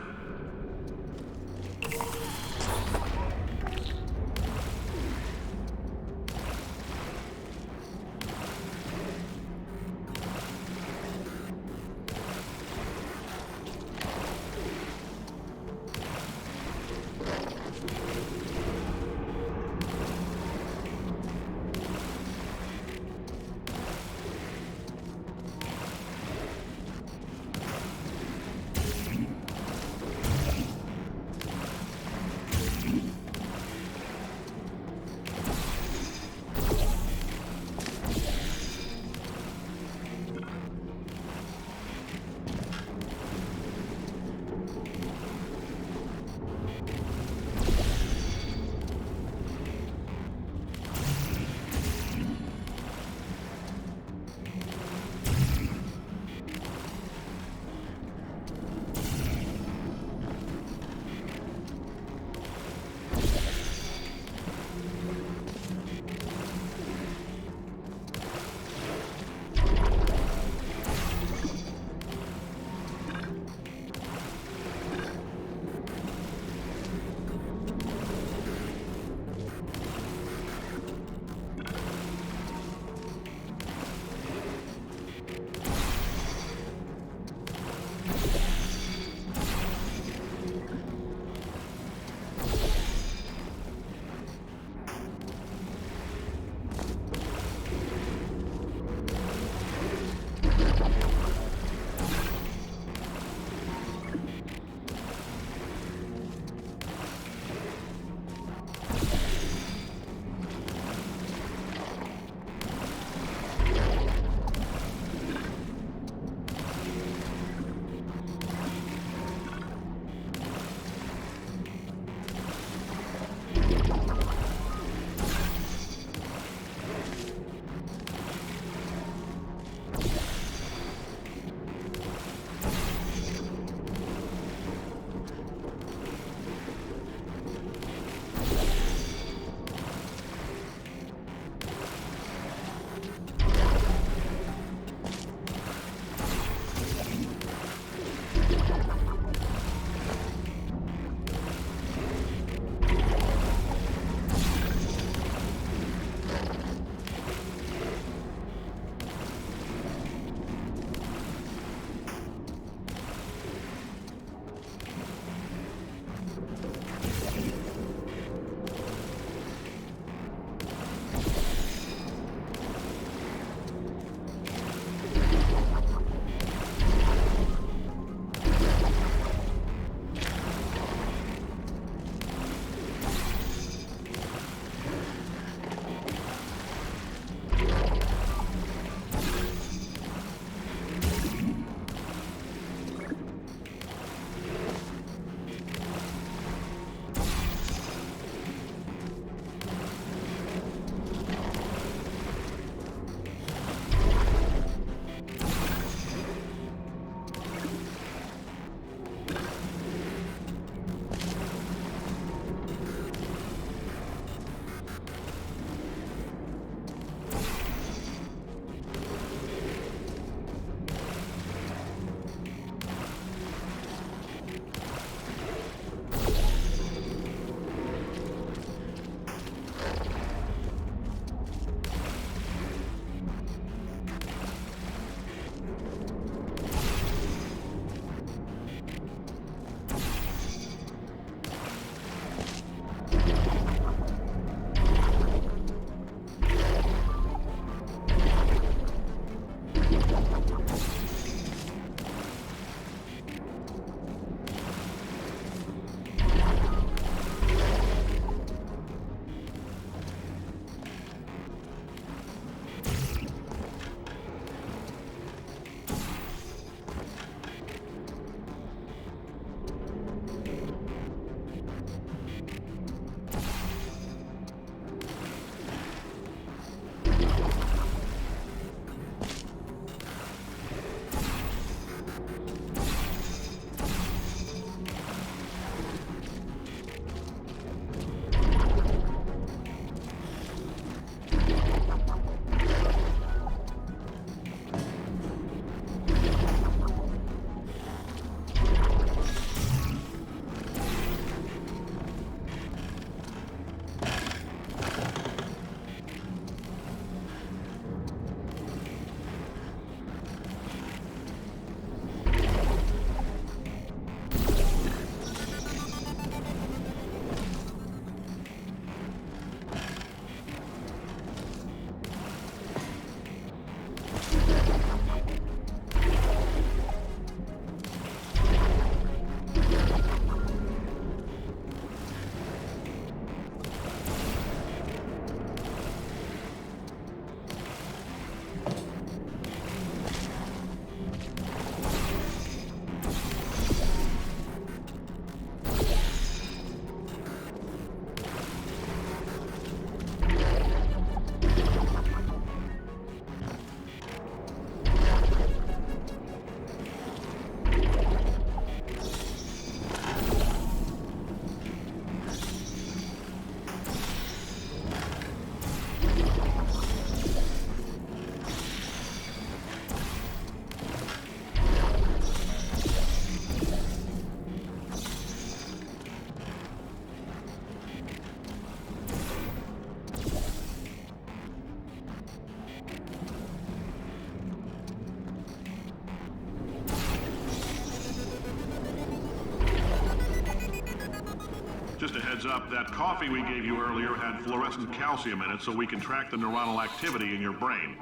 Just a heads up, that coffee we gave you earlier had fluorescent calcium in it so we can track the neuronal activity in your brain.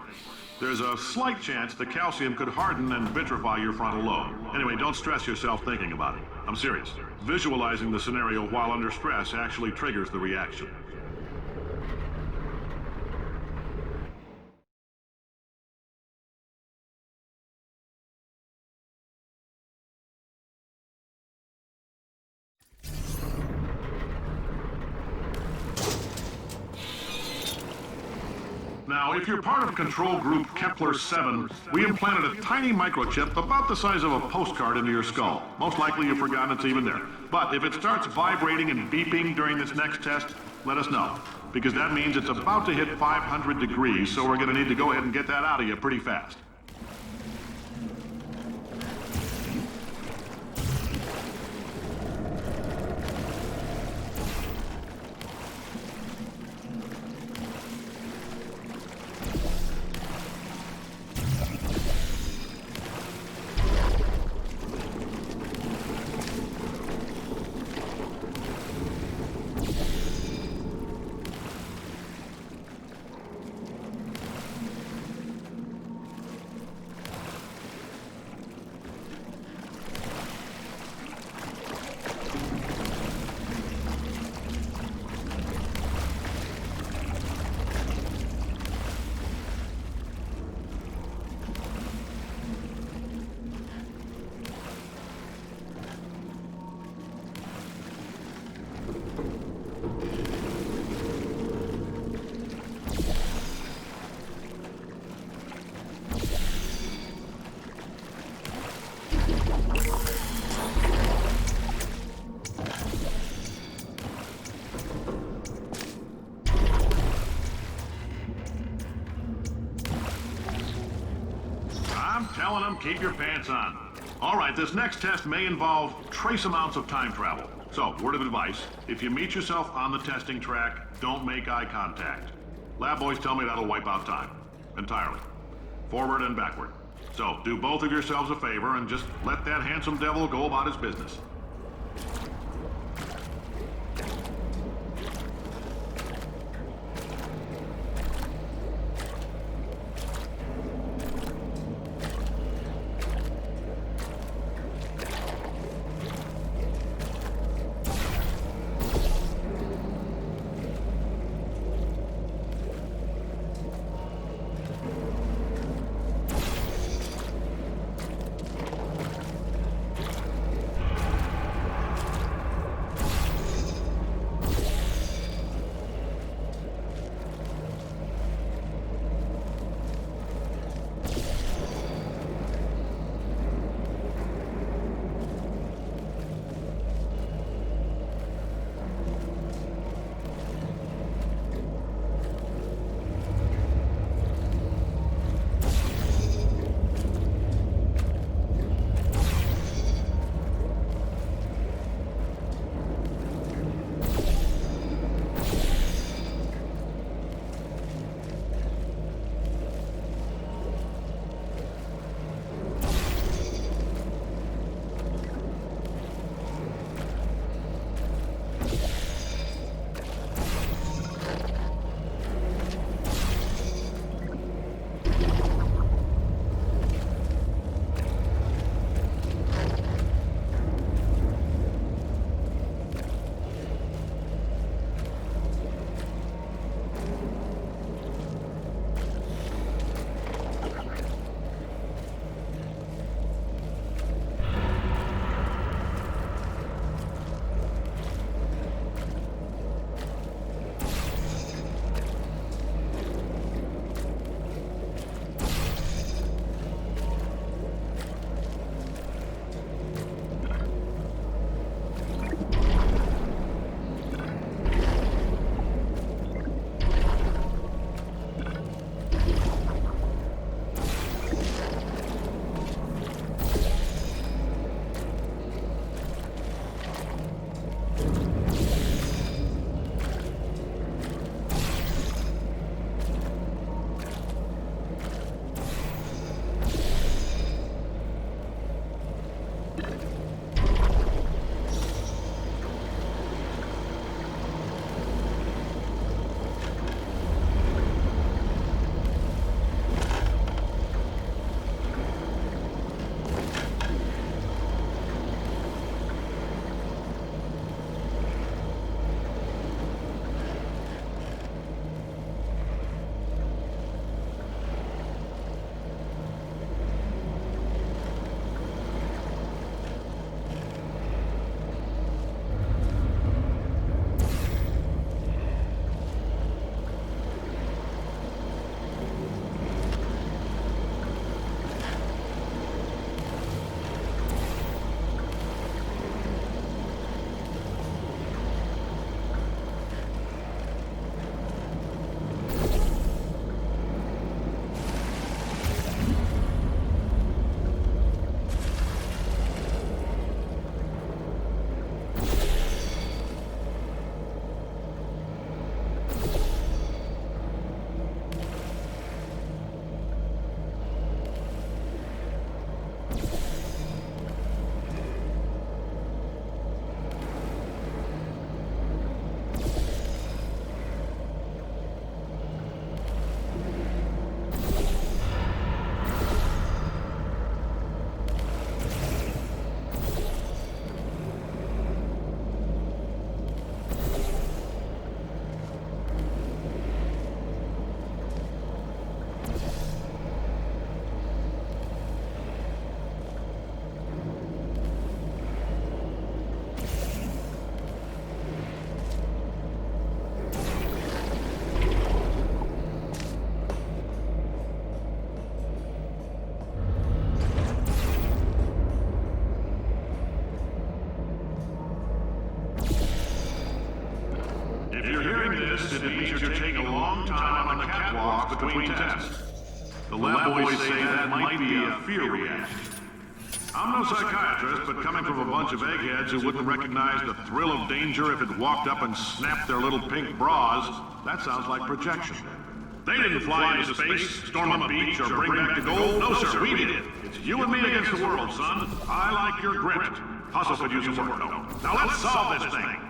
There's a slight chance the calcium could harden and vitrify your frontal lobe. Anyway, don't stress yourself thinking about it. I'm serious. Visualizing the scenario while under stress actually triggers the reaction. Now, if you're part of Control Group Kepler-7, we implanted a tiny microchip about the size of a postcard into your skull. Most likely you've forgotten it's even there. But if it starts vibrating and beeping during this next test, let us know. Because that means it's about to hit 500 degrees, so we're going to need to go ahead and get that out of you pretty fast. Telling them, keep your pants on. All right, this next test may involve trace amounts of time travel. So, word of advice, if you meet yourself on the testing track, don't make eye contact. Lab boys tell me that'll wipe out time. Entirely. Forward and backward. So, do both of yourselves a favor and just let that handsome devil go about his business. If you're hearing this, it means you're taking a long time on the catwalks between tests. The lab boys say that might be a fear reaction. I'm no psychiatrist, but coming from a bunch of eggheads who wouldn't recognize the thrill of danger if it walked up and snapped their little pink bras, that sounds like projection. They didn't fly into space, storm a beach, or bring back the gold. No, sir, we did. It's you and me against the world, son. I like your grit. Hustle could use some work, though. Now let's solve this thing.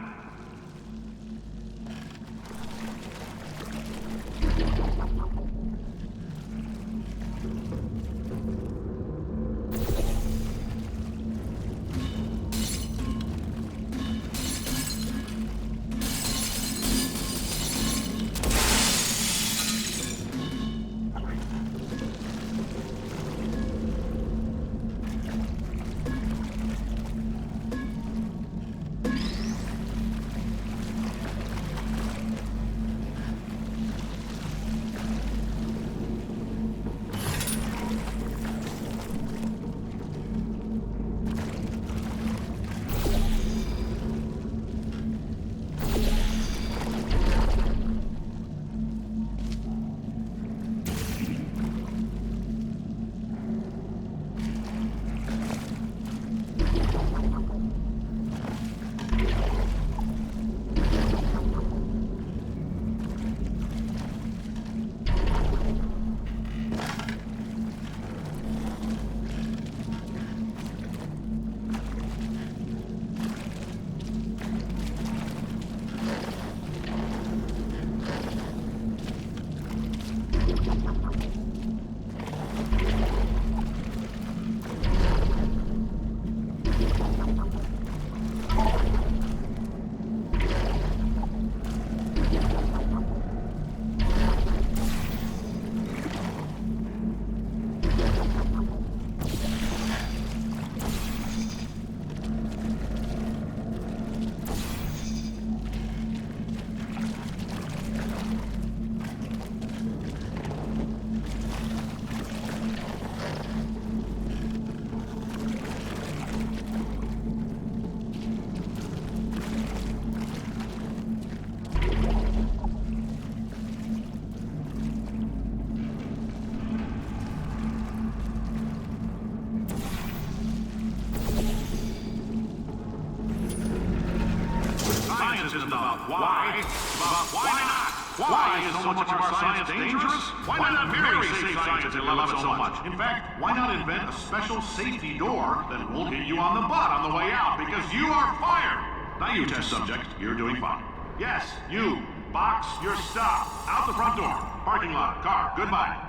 Isn't about why, it's about why not. Why is so much of our science dangerous? Why not marry safe science if you love it so much? In fact, why not invent a special safety door that won't hit you on the butt on the way out because you are fired? Now you test subject, you're doing fine. Yes, you. Box your stuff. Out the front door. Parking lot. Car. Goodbye.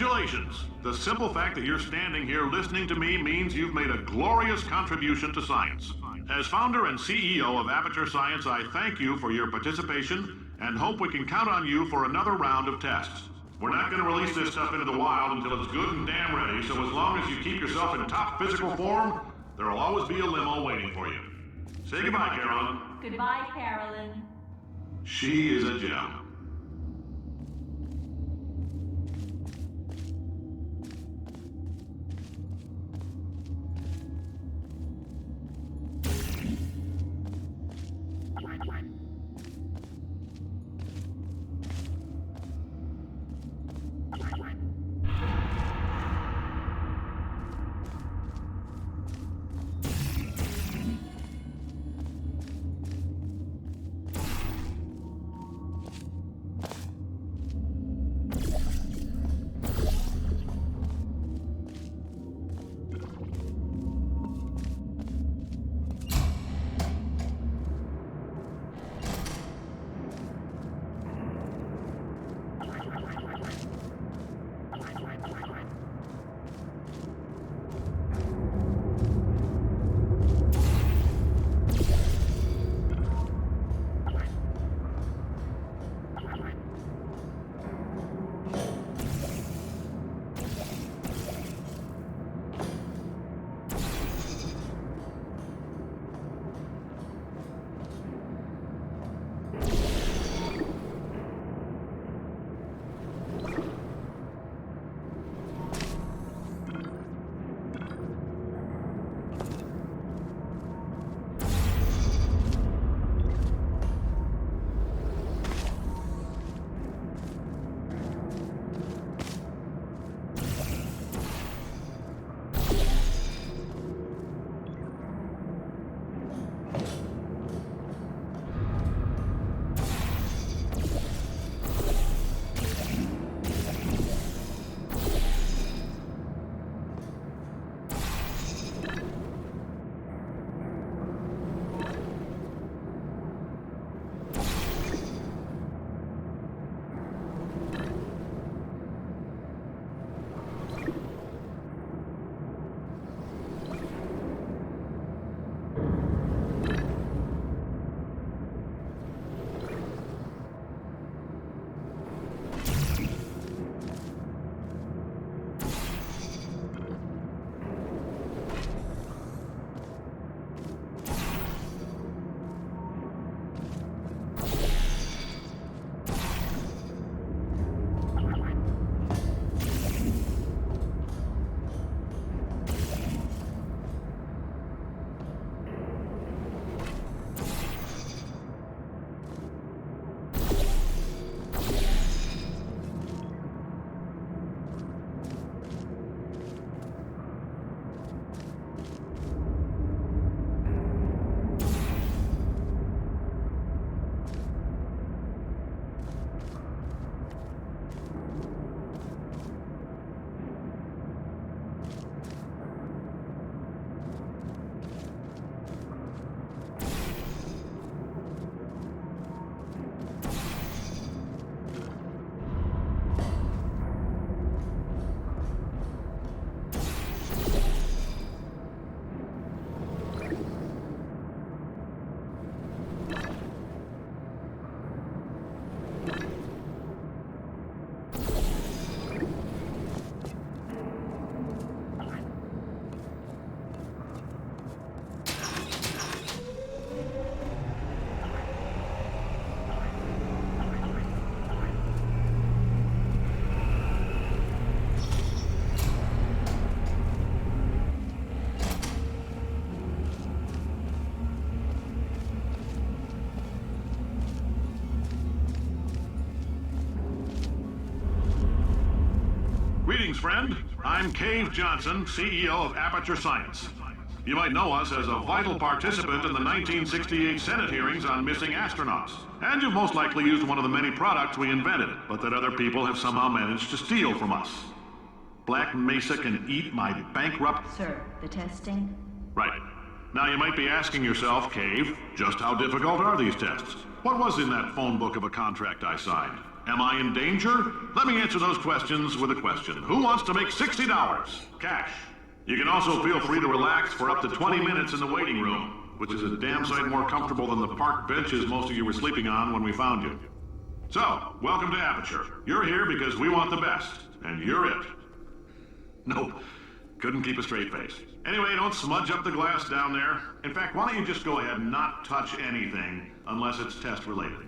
Congratulations! The simple fact that you're standing here listening to me means you've made a glorious contribution to science. As founder and CEO of Aperture Science, I thank you for your participation and hope we can count on you for another round of tests. We're not going to release this stuff into the wild until it's good and damn ready, so as long as you keep yourself in top physical form, there'll always be a limo waiting for you. Say goodbye, Carolyn. Goodbye, Carolyn. She is a gem. Greetings, friend. I'm Cave Johnson, CEO of Aperture Science. You might know us as a vital participant in the 1968 Senate hearings on missing astronauts. And you've most likely used one of the many products we invented, but that other people have somehow managed to steal from us. Black Mesa can eat my bankrupt... Sir, the testing? Right. Now you might be asking yourself, Cave, just how difficult are these tests? What was in that phone book of a contract I signed? Am I in danger? Let me answer those questions with a question. Who wants to make $60? Cash. You can also feel free to relax for up to 20 minutes in the waiting room, which is a damn sight more comfortable than the park benches most of you were sleeping on when we found you. So, welcome to Aperture. You're here because we want the best, and you're it. Nope. Couldn't keep a straight face. Anyway, don't smudge up the glass down there. In fact, why don't you just go ahead and not touch anything unless it's test related.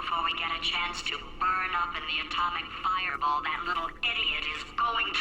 Before we get a chance to burn up in the atomic fireball that little idiot is going...